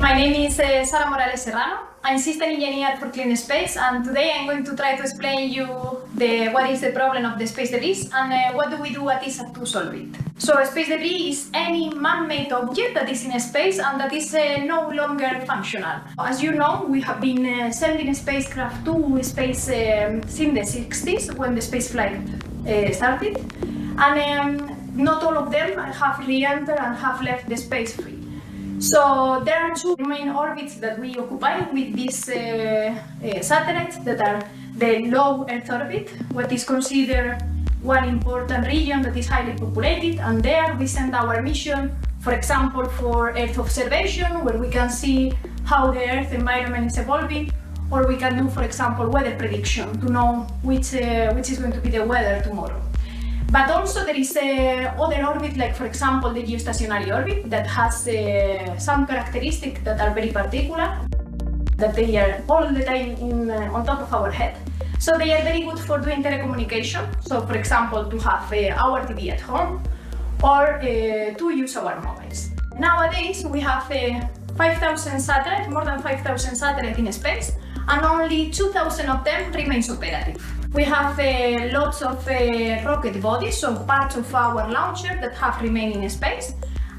Speaker 2: My name is Sara Morales Serrano. I'm system engineer for Clean Space, and today I'm going to try to explain you what is the problem of the space debris and what do we do at ESA to solve it. So space debris is any man-made object that is in space and that is no longer functional. As you know, we have been sending spacecraft to space since the 60s when the space flight started, and not all of them have re-entered and have left the space free. So there are two main orbits that we occupy with these satellites that are the low Earth orbit, what is considered one important region that is highly populated, and there we send our mission, for example, for Earth observation, where we can see how the Earth environment is evolving, or we can do, for example, weather prediction to know which is going to be the weather tomorrow. But also there is other orbit, like for example the geostationary orbit, that has some characteristics that are very particular, that they are all the time on top of our head. So they are very good for doing telecommunication, so for example to have our TV at home, or to use our mobiles. Nowadays we have 5,000 satellites, more than 5,000 satellites in space, and only 2,000 of them remains operative. We have lots of rocket bodies, so parts of our launcher that have remained in space,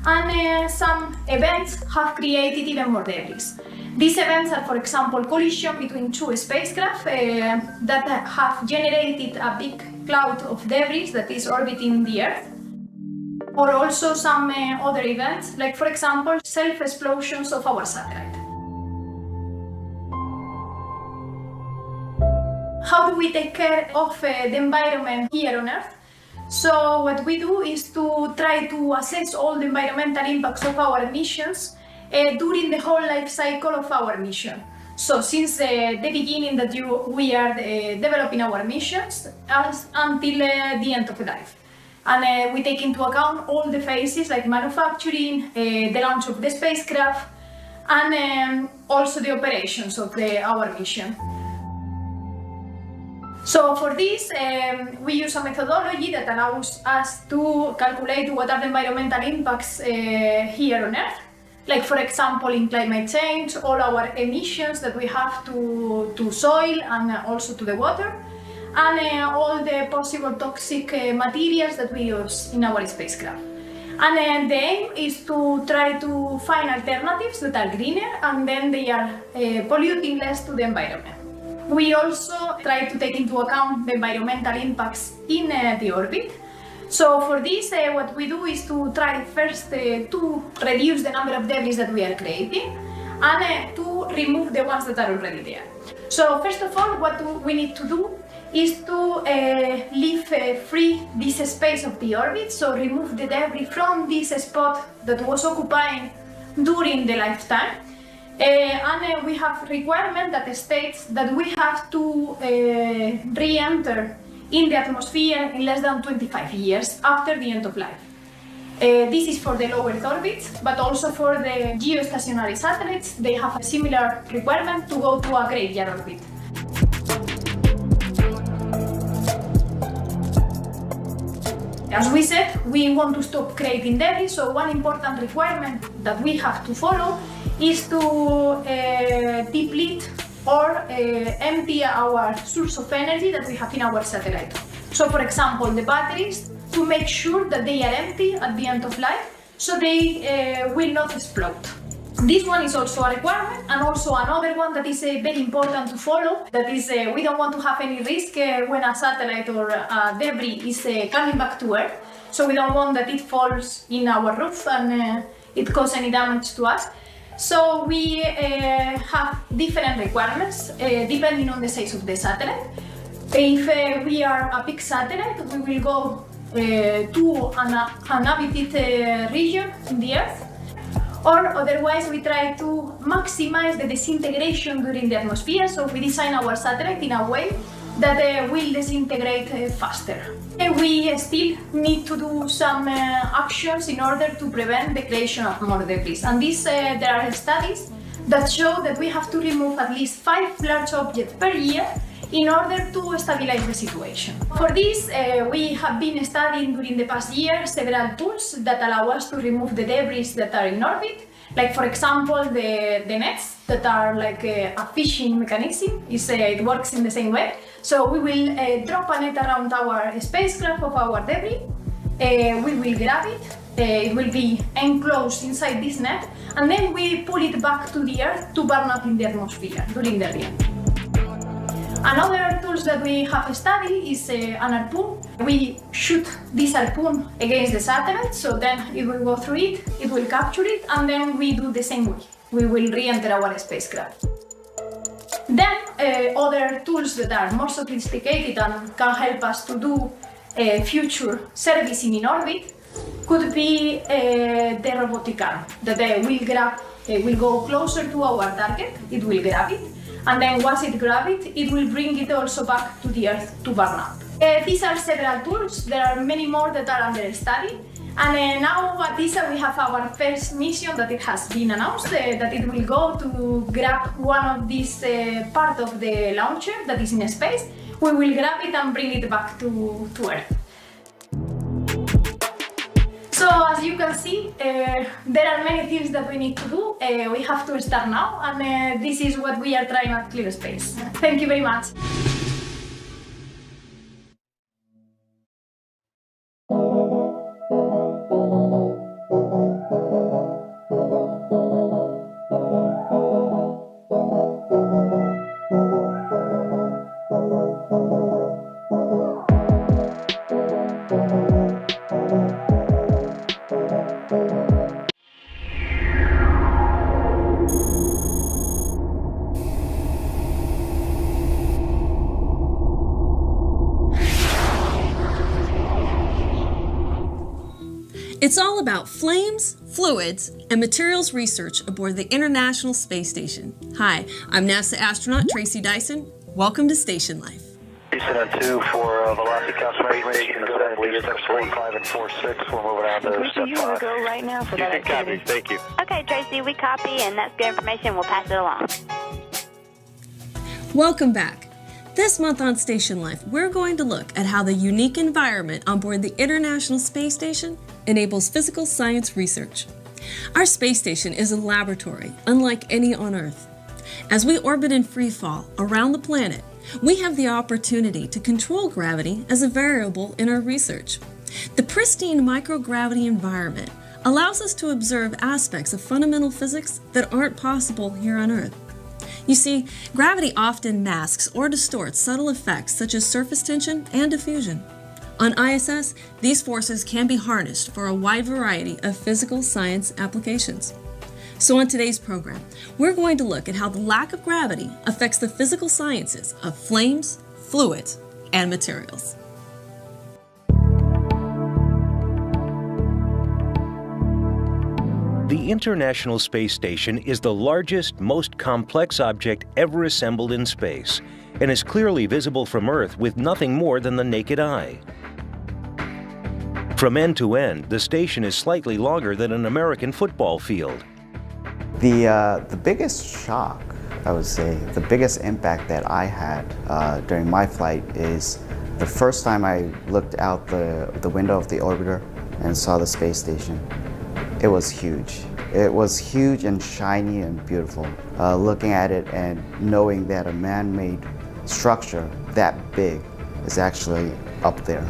Speaker 2: and some events have created even more debris. These events are, for example, collision between two spacecraft that have generated a big cloud of debris that is orbiting the Earth, or also some other events, like for example, self-explosions of our satellite. How do we take care of the environment here on Earth? So what we do is to try to assess all the environmental impacts of our missions during the whole life cycle of our mission. So since the beginning that we are developing our missions until the end of life. And we take into account all the phases like manufacturing, the launch of the spacecraft, and also the operations of our mission. So for this, we use a methodology that allows us to calculate what are the environmental impacts here on Earth. Like for example, in climate change, all our emissions that we have to soil and also to the water, and all the possible toxic materials that we use in our spacecraft. And the aim is to try to find alternatives that are greener and then they are polluting less to the environment. We also try to take into account the environmental impacts in the orbit. So for this, what we do is to try first to reduce the number of debris that we are creating and to remove the ones that are already there. So first of all, what we need to do is to leave free this space of the orbit, so remove the debris from this spot that was occupying during the lifetime. And we have requirement that states that we have to re-enter in the atmosphere in less than 25 years after the end of life. This is for the low Earth orbits, but also for the geostationary satellites. They have a similar requirement to go to a graveyard orbit. As we said, we want to stop creating debris, so one important requirement that we have to follow is to deplete or empty our source of energy that we have in our satellite. So for example, the batteries, to make sure that they are empty at the end of life, so they will not explode. This one is also a requirement, and also another one that is very important to follow, that is we don't want to have any risk when a satellite or a debris is coming back to Earth, so we don't want that it falls in our roof and it causes any damage to us. So we have different requirements depending on the size of the satellite. If we are a big satellite, we will go to an uninhabited region in the Earth, or otherwise we try to maximize the disintegration during the atmosphere, so we design our satellite in a way that will disintegrate faster. We still need to do some actions in order to prevent the creation of more debris. And this, there are studies that show that we have to remove at least 5 large objects per year in order to stabilize the situation. For this, we have been studying during the past year several tools that allow us to remove the debris that are in orbit. Like for example, the nets that are like a fishing mechanism. It works in the same way. So we will drop a net around our spacecraft of our debris. We will grab it. It will be enclosed inside this net, and then we pull it back to the Earth to burn up in the atmosphere during the re-entry. Another tools that we have studied is an harpoon. We shoot this harpoon against the satellite, so then it will go through it, it will capture it, and then we do the same way. We will re-enter our spacecraft. Then other tools that are more sophisticated and can help us to do future servicing in orbit could be the robotic arm that will go closer to our target, it will grab it, and then once it grabs it, it will bring it also back to the Earth to burn up. These are several tools. There are many more that are under study. And now at ESA we have our first mission that it has been announced, that it will go to grab one of these part of the launcher that is in space. We will grab it and bring it back to Earth. So as you can see, there are many things that we need to do. We have to start now, and this is what we are trying at ClearSpace. Thank you very much.
Speaker 3: It's all about flames, fluids, and materials research aboard the International Space Station. Hi, I'm NASA astronaut Tracy Dyson. Welcome to Station Life.
Speaker 18: Houston on 2 for velocity confirmation. Steps 4, 5, and 4, 6. We're moving on to step 5.
Speaker 22: You want to go right now for that activity?
Speaker 18: Copy. Thank you.
Speaker 4: Okay, Tracy, we copy, and that's good information. We'll pass it along.
Speaker 3: Welcome back. This month on Station Life, we're going to look at how the unique environment on board the International Space Station enables physical science research. Our space station is a laboratory unlike any on Earth. As we orbit in free fall around the planet, we have the opportunity to control gravity as a variable in our research. The pristine microgravity environment allows us to observe aspects of fundamental physics that aren't possible here on Earth. You see, gravity often masks or distorts subtle effects such as surface tension and diffusion. On ISS, these forces can be harnessed for a wide variety of physical science applications. So on today's program, we're going to look at how the lack of gravity affects the physical sciences of flames, fluids, and materials.
Speaker 5: The International Space Station is the largest, most complex object ever assembled in space, and is clearly visible from Earth with nothing more than the naked eye. From end to end, the station is slightly longer than an American football field.
Speaker 6: The biggest shock, I would say, the biggest impact that I had during my flight is the first time I looked out the window of the orbiter and saw the space station. It was huge. It was huge and shiny and beautiful. Looking at it and knowing that a man-made structure that big is actually up there.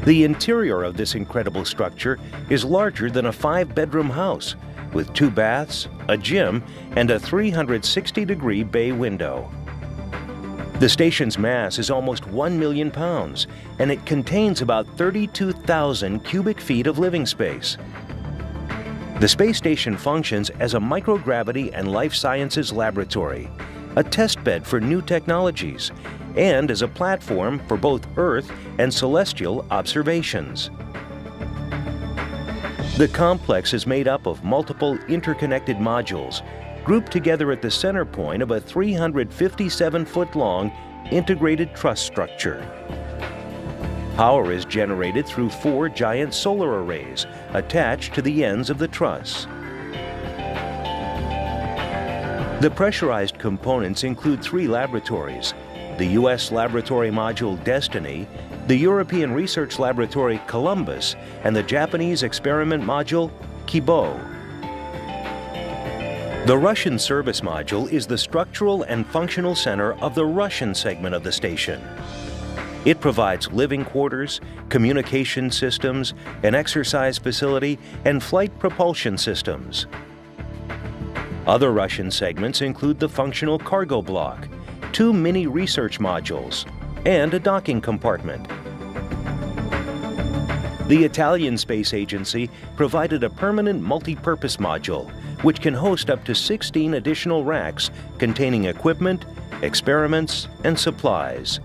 Speaker 5: The interior of this incredible structure is larger than a 5-bedroom house, with 2 baths, a gym, and a 360-degree bay window. The station's mass is almost 1 million pounds, and it contains about 32,000 cubic feet of living space. The space station functions as a microgravity and life sciences laboratory, a testbed for new technologies, and as a platform for both Earth and celestial observations. The complex is made up of multiple interconnected modules, grouped together at the center point of a 357-foot-long integrated truss structure. Power is generated through 4 giant solar arrays attached to the ends of the truss. The pressurized components include 3 laboratories: the U.S. laboratory module Destiny, the European Research Laboratory Columbus, and the Japanese experiment module Kibo. The Russian service module is the structural and functional center of the Russian segment of the station. It provides living quarters, communication systems, an exercise facility, and flight propulsion systems. Other Russian segments include the functional cargo block, 2 mini research modules, and a docking compartment. The Italian Space Agency provided a permanent multi-purpose module, which can host up to 16 additional racks containing equipment, experiments, and supplies.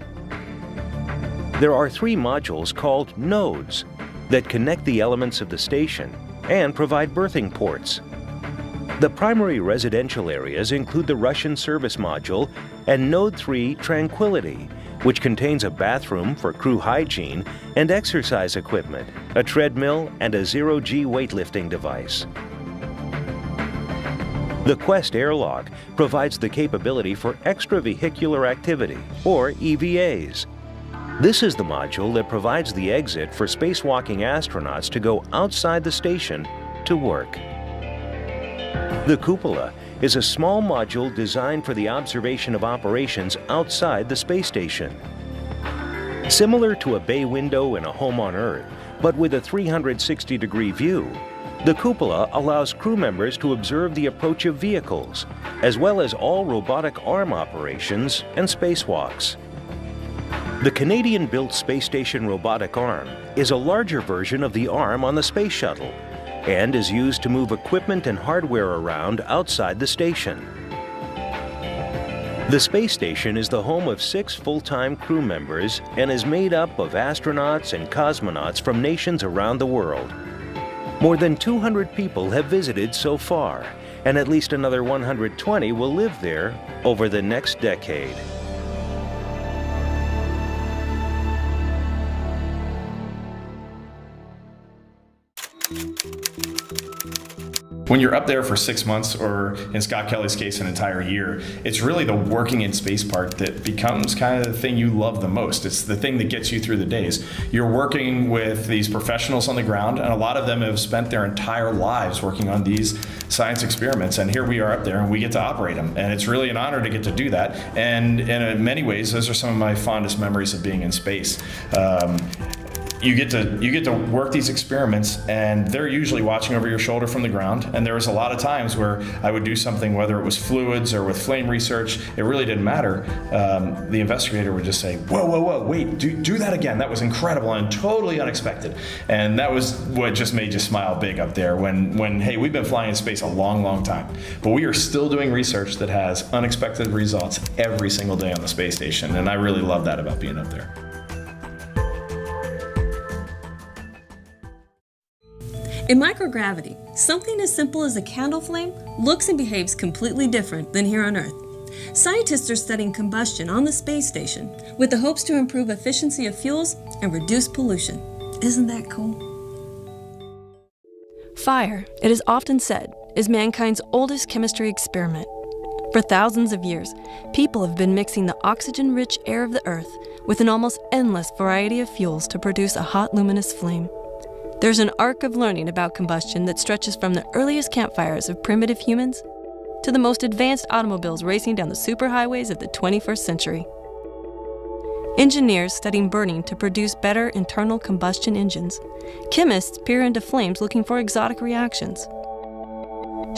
Speaker 5: There are 3 modules called nodes that connect the elements of the station and provide berthing ports. The primary residential areas include the Russian service module and Node 3 Tranquility, which contains a bathroom for crew hygiene and exercise equipment, a treadmill, and a zero-G weightlifting device. The Quest airlock provides the capability for extravehicular activity, or EVAs. This is the module that provides the exit for spacewalking astronauts to go outside the station to work. The cupola is a small module designed for the observation of operations outside the space station. Similar to a bay window in a home on Earth, but with a 360-degree view, the cupola allows crew members to observe the approach of vehicles, as well as all robotic arm operations and spacewalks. The Canadian-built Space Station Robotic Arm is a larger version of the arm on the Space Shuttle and is used to move equipment and hardware around outside the station. The space station is the home of 6 full-time crew members and is made up of astronauts and cosmonauts from nations around the world. More than 200 people have visited so far, and at least another 120 will live there over the next decade.
Speaker 1: When you're up there for 6 months, or in Scott Kelly's case, an entire year, it's really the working in space part that becomes kind of the thing you love the most. It's the thing that gets you through the days. You're working with these professionals on the ground, and a lot of them have spent their entire lives working on these science experiments, and here we are up there and we get to operate them. And it's really an honor to get to do that. And in many ways, those are some of my fondest memories of being in space. You get to work these experiments, and they're usually watching over your shoulder from the ground. And there was a lot of times where I would do something, whether it was fluids or with flame research, it really didn't matter. The investigator would just say, whoa, wait, do that again. That was incredible and totally unexpected. And that was what just made you smile big up there when hey, we've been flying in space a long, long time, but we are still doing research that has unexpected results every single day on the space station. And I really love that about being up there.
Speaker 3: In microgravity, something as simple as a candle flame looks and behaves completely different than here on Earth. Scientists are studying combustion on the space station with the hopes to improve efficiency of fuels and reduce pollution. Isn't that cool? Fire, it is often said, is mankind's oldest chemistry experiment. For thousands of years, people have been mixing the oxygen-rich air of the Earth with an almost endless variety of fuels to produce a hot, luminous flame. There's an arc of learning about combustion that stretches from the earliest campfires of primitive humans to the most advanced automobiles racing down the superhighways of the 21st century. Engineers studying burning to produce better internal combustion engines. Chemists peer into flames looking for exotic reactions.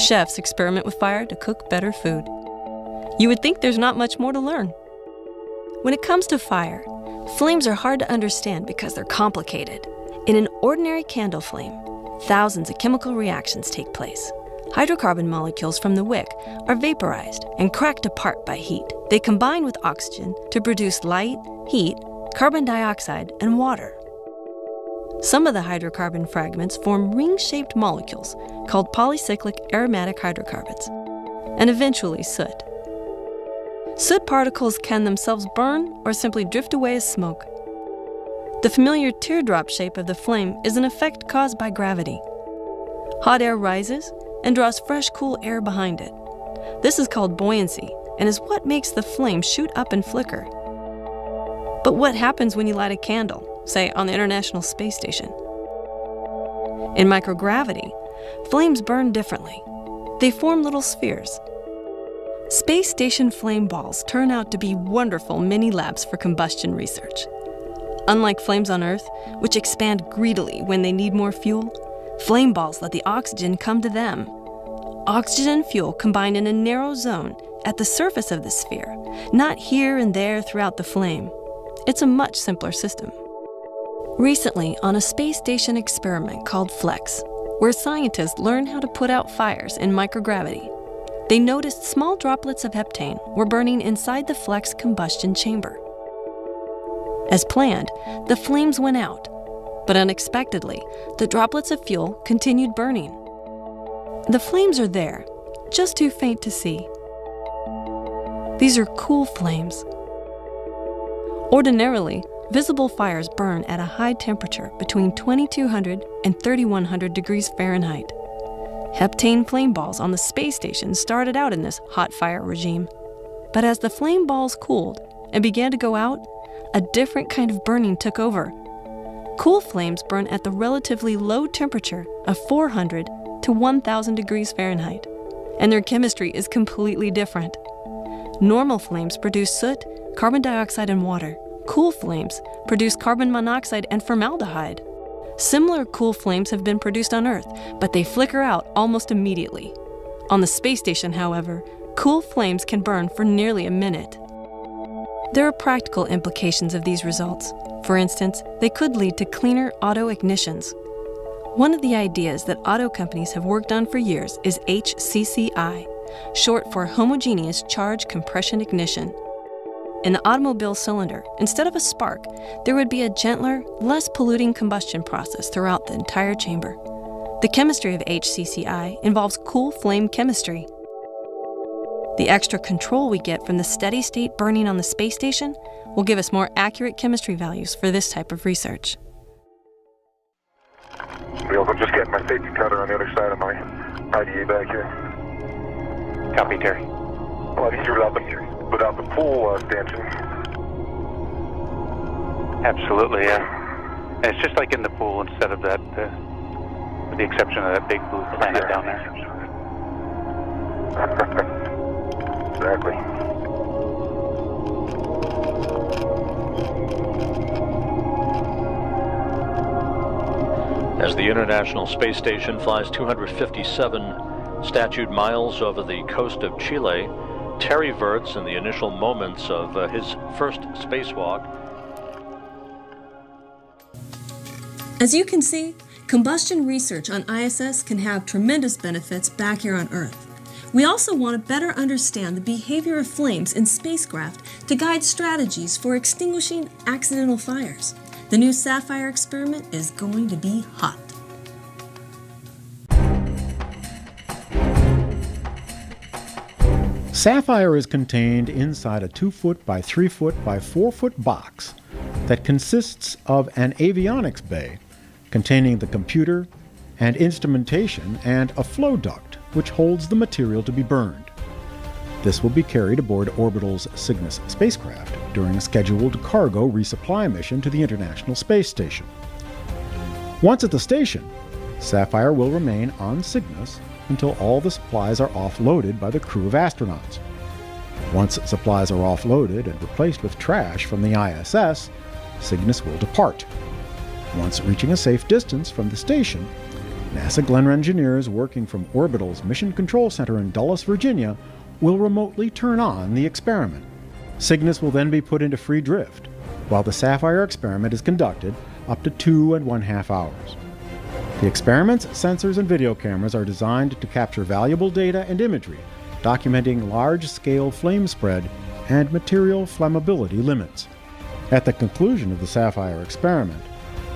Speaker 3: Chefs experiment with fire to cook better food. You would think there's not much more to learn. When it comes to fire, flames are hard to understand because they're complicated. In an ordinary candle flame, thousands of chemical reactions take place. Hydrocarbon molecules from the wick are vaporized and cracked apart by heat. They combine with oxygen to produce light, heat, carbon dioxide, and water. Some of the hydrocarbon fragments form ring-shaped molecules called polycyclic aromatic hydrocarbons, and eventually soot. Soot particles can themselves burn or simply drift away as smoke. The familiar teardrop shape of the flame is an effect caused by gravity. Hot air rises and draws fresh, cool air behind it. This is called buoyancy and is what makes the flame shoot up and flicker. But what happens when you light a candle, say on the International Space Station? In microgravity, flames burn differently. They form little spheres. Space station flame balls turn out to be wonderful mini labs for combustion research. Unlike flames on Earth, which expand greedily when they need more fuel, flame balls let the oxygen come to them. Oxygen and fuel combine in a narrow zone at the surface of the sphere, not here and there throughout the flame. It's a much simpler system. Recently, on a space station experiment called FLEX, where scientists learn how to put out fires in microgravity, they noticed small droplets of heptane were burning inside the FLEX combustion chamber. As planned, the flames went out, but unexpectedly, the droplets of fuel continued burning. The flames are there, just too faint to see. These are cool flames. Ordinarily, visible fires burn at a high temperature between 2200 and 3100 degrees Fahrenheit. Heptane flame balls on the space station started out in this hot fire regime. But as the flame balls cooled and began to go out, a different kind of burning took over. Cool flames burn at the relatively low temperature of 400 to 1000 degrees Fahrenheit, and their chemistry is completely different. Normal flames produce soot, carbon dioxide, and water. Cool flames produce carbon monoxide and formaldehyde. Similar cool flames have been produced on Earth, but they flicker out almost immediately. On the space station, however, cool flames can burn for nearly a minute. There are practical implications of these results. For instance, they could lead to cleaner auto ignitions. One of the ideas that auto companies have worked on for years is HCCI, short for Homogeneous Charge Compression Ignition. In the automobile cylinder, instead of a spark, there would be a gentler, less polluting combustion process throughout the entire chamber.
Speaker 7: The chemistry of HCCI involves cool flame chemistry. The extra control we get from the steady state burning on the space station will give us more accurate chemistry values for this type of research.
Speaker 18: Wheels, I'm just getting my safety cutter on the other side of my IDA back here.
Speaker 19: Copy, Terry.
Speaker 18: A lot easier without the pool stanchion.
Speaker 19: Absolutely, yeah. And it's just like in the pool instead of that, with the exception of that big blue planet down there.
Speaker 18: Exactly.
Speaker 8: As the International Space Station flies 257 statute miles over the coast of Chile, Terry Virts, in the initial moments of his first spacewalk.
Speaker 3: As you can see, combustion research on ISS can have tremendous benefits back here on Earth. We also want to better understand the behavior of flames in spacecraft to guide strategies for extinguishing accidental fires. The new SAFFIRE experiment is going to be hot.
Speaker 9: SAFFIRE is contained inside a 2-foot by 3-foot by 4-foot box that consists of an avionics bay containing the computer and instrumentation and a flow duct which holds the material to be burned. This will be carried aboard Orbital's Cygnus spacecraft during a scheduled cargo resupply mission to the International Space Station. Once at the station, SAFFIRE will remain on Cygnus until all the supplies are offloaded by the crew of astronauts. Once supplies are offloaded and replaced with trash from the ISS, Cygnus will depart. Once reaching a safe distance from the station, NASA Glenn engineers working from Orbital's Mission Control Center in Dulles, Virginia, will remotely turn on the experiment. Cygnus will then be put into free drift, while the SAFFIRE experiment is conducted up to 2.5 hours. The experiment's sensors and video cameras are designed to capture valuable data and imagery, documenting large-scale flame spread and material flammability limits. At the conclusion of the SAFFIRE experiment,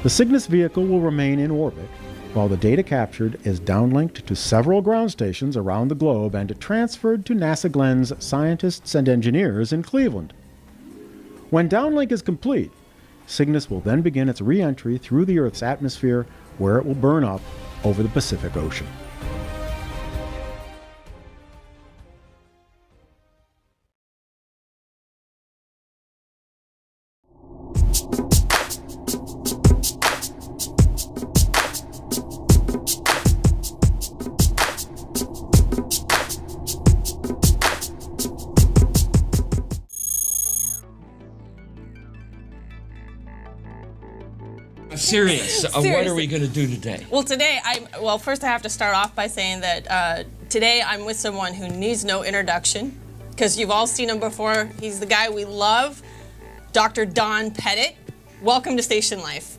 Speaker 9: the Cygnus vehicle will remain in orbit, while the data captured is downlinked to several ground stations around the globe and transferred to NASA Glenn's scientists and engineers in Cleveland. When downlink is complete, Cygnus will then begin its re-entry through the Earth's atmosphere, where it will burn up over the Pacific Ocean.
Speaker 14: Serious. What are we going to do today?
Speaker 17: Well, today, first I have to start off by saying that today I'm with someone who needs no introduction, because you've all seen him before. He's the guy we love, Dr. Don Pettit. Welcome to Station Life.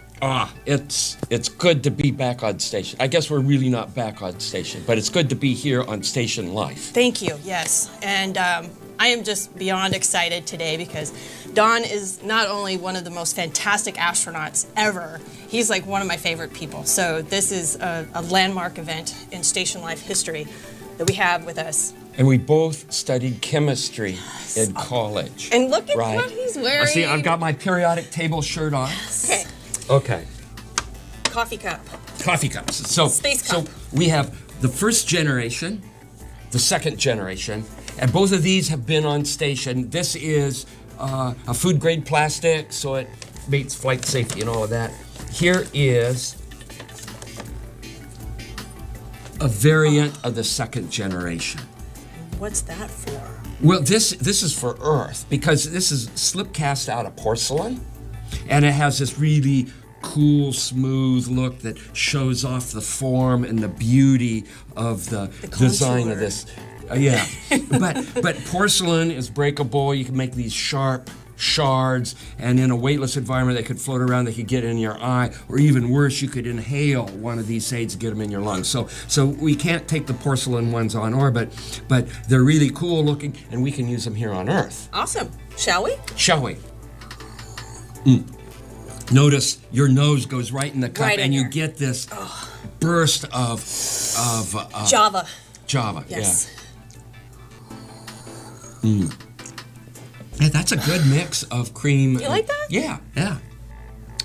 Speaker 14: It's good to be back on station. I guess we're really not back on station, but it's good to be here on Station Life.
Speaker 17: Thank you, yes. And I am just beyond excited today because Don is not only one of the most fantastic astronauts ever, he's like one of my favorite people. So this is a landmark event in Station Life history that we have with us.
Speaker 14: And we both studied chemistry in college.
Speaker 17: And look at what he's wearing.
Speaker 14: See, I've got my periodic table shirt on.
Speaker 17: Yes.
Speaker 14: Okay.
Speaker 17: Coffee cup.
Speaker 14: Coffee cups.
Speaker 17: Space cup.
Speaker 14: So we have the first generation, the second generation, and both of these have been on station. This is a food-grade plastic, so it meets flight safety and all of that. Here is a variant of the second generation.
Speaker 17: What's that for?
Speaker 14: Well, this is for Earth, because this is slip cast out of porcelain, and it has this really cool, smooth look that shows off the form and the beauty of the design of this. Yeah, but porcelain is breakable. You can make these sharp shards, and in a weightless environment, they could float around. They could get in your eye, or even worse, you could inhale one of these shades and get them in your lungs. So we can't take the porcelain ones on orbit, but they're really cool looking, and we can use them here on Earth.
Speaker 17: Awesome. Shall we?
Speaker 14: Shall we? Notice your nose goes right in the cup,
Speaker 17: Right in
Speaker 14: and you
Speaker 17: there.
Speaker 14: get this burst of
Speaker 17: Java.
Speaker 14: Java.
Speaker 17: Yes.
Speaker 14: Yeah. Yeah, that's a good mix of cream.
Speaker 17: You like that?
Speaker 14: Yeah, yeah.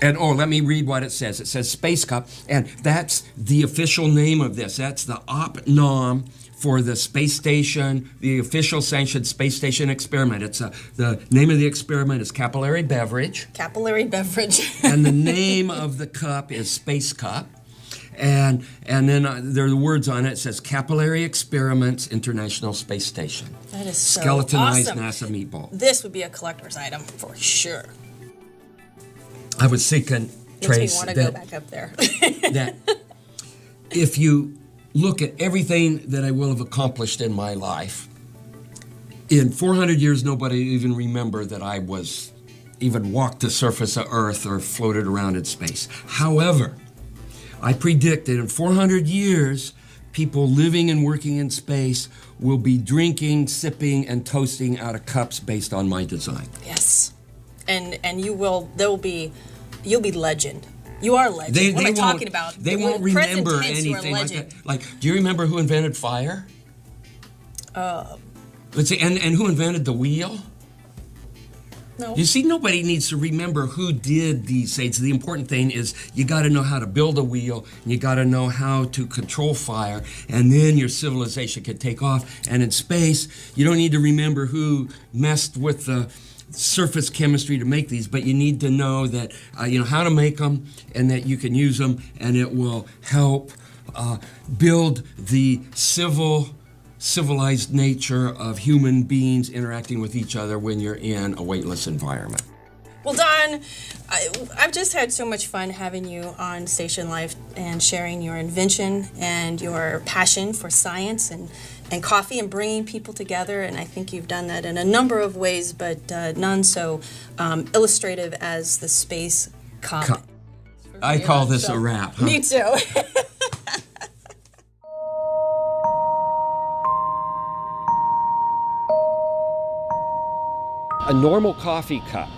Speaker 14: And let me read what it says. It says Space Cup, and that's the official name of this. That's the op-nom for the space station, the official sanctioned space station experiment. It's the name of the experiment is Capillary Beverage.
Speaker 17: Capillary beverage.
Speaker 14: And the name of the cup is Space Cup. And then there are the words on it. It says Capillary Experiments International Space Station.
Speaker 17: That is so
Speaker 14: Skeletonized
Speaker 17: awesome.
Speaker 14: NASA meatball.
Speaker 17: This would be a collector's item for sure.
Speaker 14: I was thinking, Trace,
Speaker 17: Makes me want to go back up there.
Speaker 14: that if you look at everything that I will have accomplished in my life, in 400 years, nobody even remember that I was even walked the surface of Earth or floated around in space. However, I predict that in 400 years, people living and working in space will be drinking, sipping, and toasting out of cups based on my design.
Speaker 17: Yes. And you'll be legend. You are legend. What am I talking about?
Speaker 14: They
Speaker 17: With
Speaker 14: won't
Speaker 17: present
Speaker 14: remember
Speaker 17: tense, you are
Speaker 14: anything like
Speaker 17: legend.
Speaker 14: that. Like, do you remember who invented fire? Let's see, and who invented the wheel?
Speaker 17: No.
Speaker 14: You see, nobody needs to remember who did these things. The important thing is you got to know how to build a wheel, and you got to know how to control fire, and then your civilization can take off. And in space, you don't need to remember who messed with the surface chemistry to make these, but you need to know that how to make them, and that you can use them, and it will help build the civilized nature of human beings interacting with each other when you're in a weightless environment.
Speaker 17: Well, Don, I've just had so much fun having you on Station Life and sharing your invention and your passion for science and coffee and bringing people together. And I think you've done that in a number of ways, but none so illustrative as the Space Cup.
Speaker 14: I call this a wrap. Huh?
Speaker 17: Me too.
Speaker 12: A normal coffee cup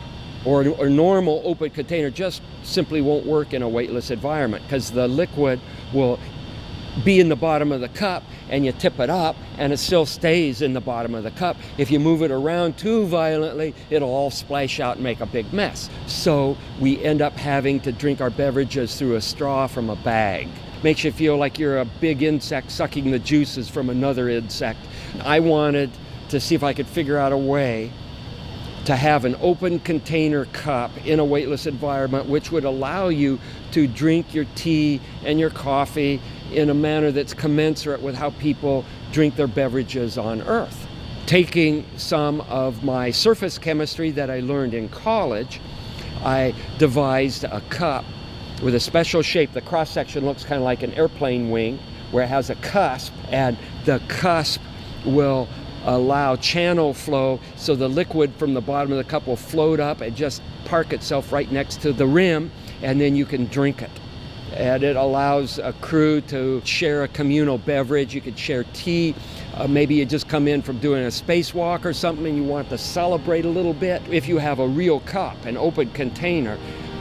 Speaker 12: or a normal open container just simply won't work in a weightless environment because the liquid will be in the bottom of the cup and you tip it up and it still stays in the bottom of the cup. If you move it around too violently, it'll all splash out and make a big mess. So we end up having to drink our beverages through a straw from a bag. Makes you feel like you're a big insect sucking the juices from another insect. I wanted to see if I could figure out a way to have an open container cup in a weightless environment which would allow you to drink your tea and your coffee in a manner that's commensurate with how people drink their beverages on Earth. Taking some of my surface chemistry that I learned in college, I devised a cup with a special shape. The cross-section looks kind of like an airplane wing where it has a cusp, and the cusp will allow channel flow so the liquid from the bottom of the cup will float up and just park itself right next to the rim, and then you can drink it. And it allows a crew to share a communal beverage. You could share tea. Maybe you just come in from doing a spacewalk or something and you want to celebrate a little bit. If you have a real cup, an open container,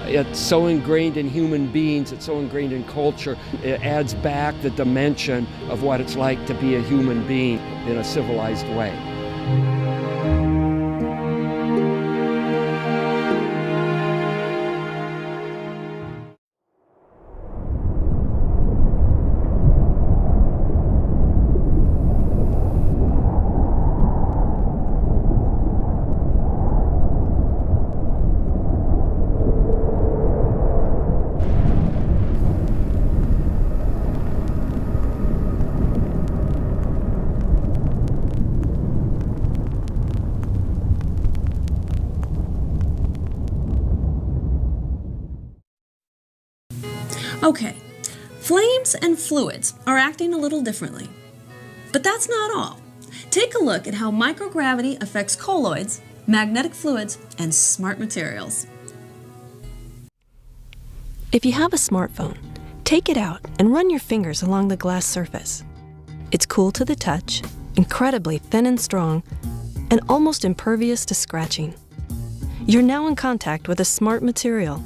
Speaker 12: it's so ingrained in human beings, it's so ingrained in culture, it adds back the dimension of what it's like to be a human being in a civilized way.
Speaker 3: Okay, flames and fluids are acting a little differently. But that's not all. Take a look at how microgravity affects colloids, magnetic fluids, and smart materials.
Speaker 7: If you have a smartphone, take it out and run your fingers along the glass surface. It's cool to the touch, incredibly thin and strong, and almost impervious to scratching. You're now in contact with a smart material.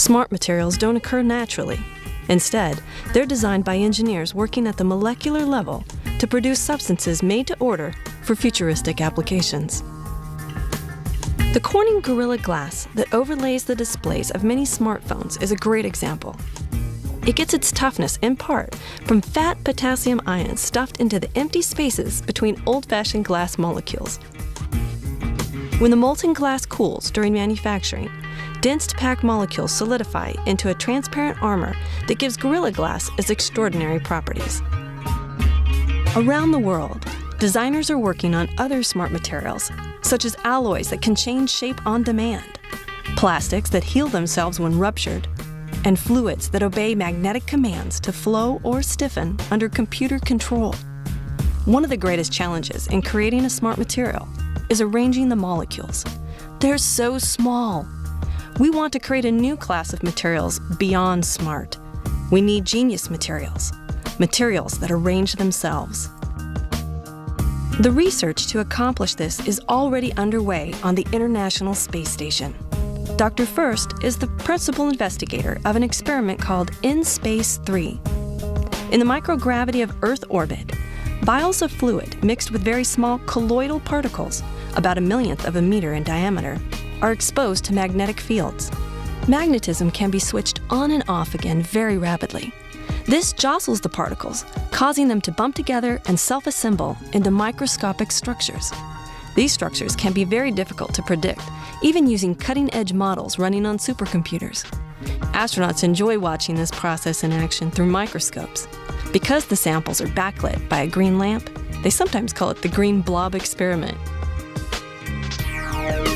Speaker 7: Smart materials don't occur naturally. Instead, they're designed by engineers working at the molecular level to produce substances made to order for futuristic applications. The Corning Gorilla Glass that overlays the displays of many smartphones is a great example. It gets its toughness in part from fat potassium ions stuffed into the empty spaces between old-fashioned glass molecules. When the molten glass cools during manufacturing, dense to packed molecules solidify into a transparent armor that gives Gorilla Glass its extraordinary properties. Around the world, designers are working on other smart materials, such as alloys that can change shape on demand, plastics that heal themselves when ruptured, and fluids that obey magnetic commands to flow or stiffen under computer control. One of the greatest challenges in creating a smart material is arranging the molecules. They're so small. We want to create a new class of materials beyond smart. We need genius materials, materials that arrange themselves. The research to accomplish this is already underway on the International Space Station. Dr. Furst is the principal investigator of an experiment called InSpace 3. In the microgravity of Earth orbit, vials of fluid mixed with very small colloidal particles, about 1/millionth of a meter in diameter, are exposed to magnetic fields. Magnetism can be switched on and off again very rapidly. This jostles the particles, causing them to bump together and self-assemble into microscopic structures. These structures can be very difficult to predict, even using cutting-edge models running on supercomputers. Astronauts enjoy watching this process in action through microscopes. Because the samples are backlit by a green lamp, they sometimes call it the green blob experiment.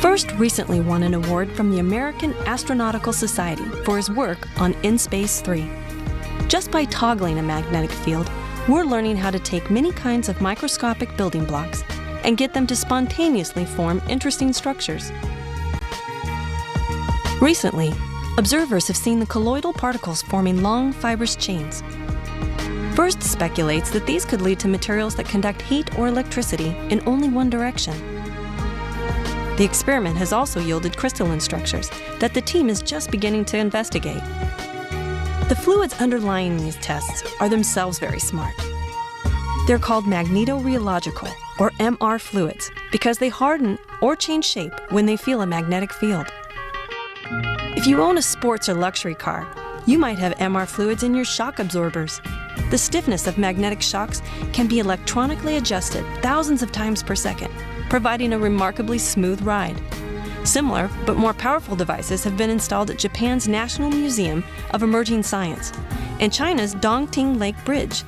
Speaker 7: Furst recently won an award from the American Astronautical Society for his work on InSpace 3. Just by toggling a magnetic field, we're learning how to take many kinds of microscopic building blocks and get them to spontaneously form interesting structures. Recently, observers have seen the colloidal particles forming long fibrous chains. Furst speculates that these could lead to materials that conduct heat or electricity in only one direction. The experiment has also yielded crystalline structures that the team is just beginning to investigate. The fluids underlying these tests are themselves very smart. They're called magnetorheological, or MR fluids, because they harden or change shape when they feel a magnetic field. If you own a sports or luxury car, you might have MR fluids in your shock absorbers. The stiffness of magnetic shocks can be electronically adjusted thousands of times per second, providing a remarkably smooth ride. Similar but more powerful devices have been installed at Japan's National Museum of Emerging Science and China's Dongting Lake Bridge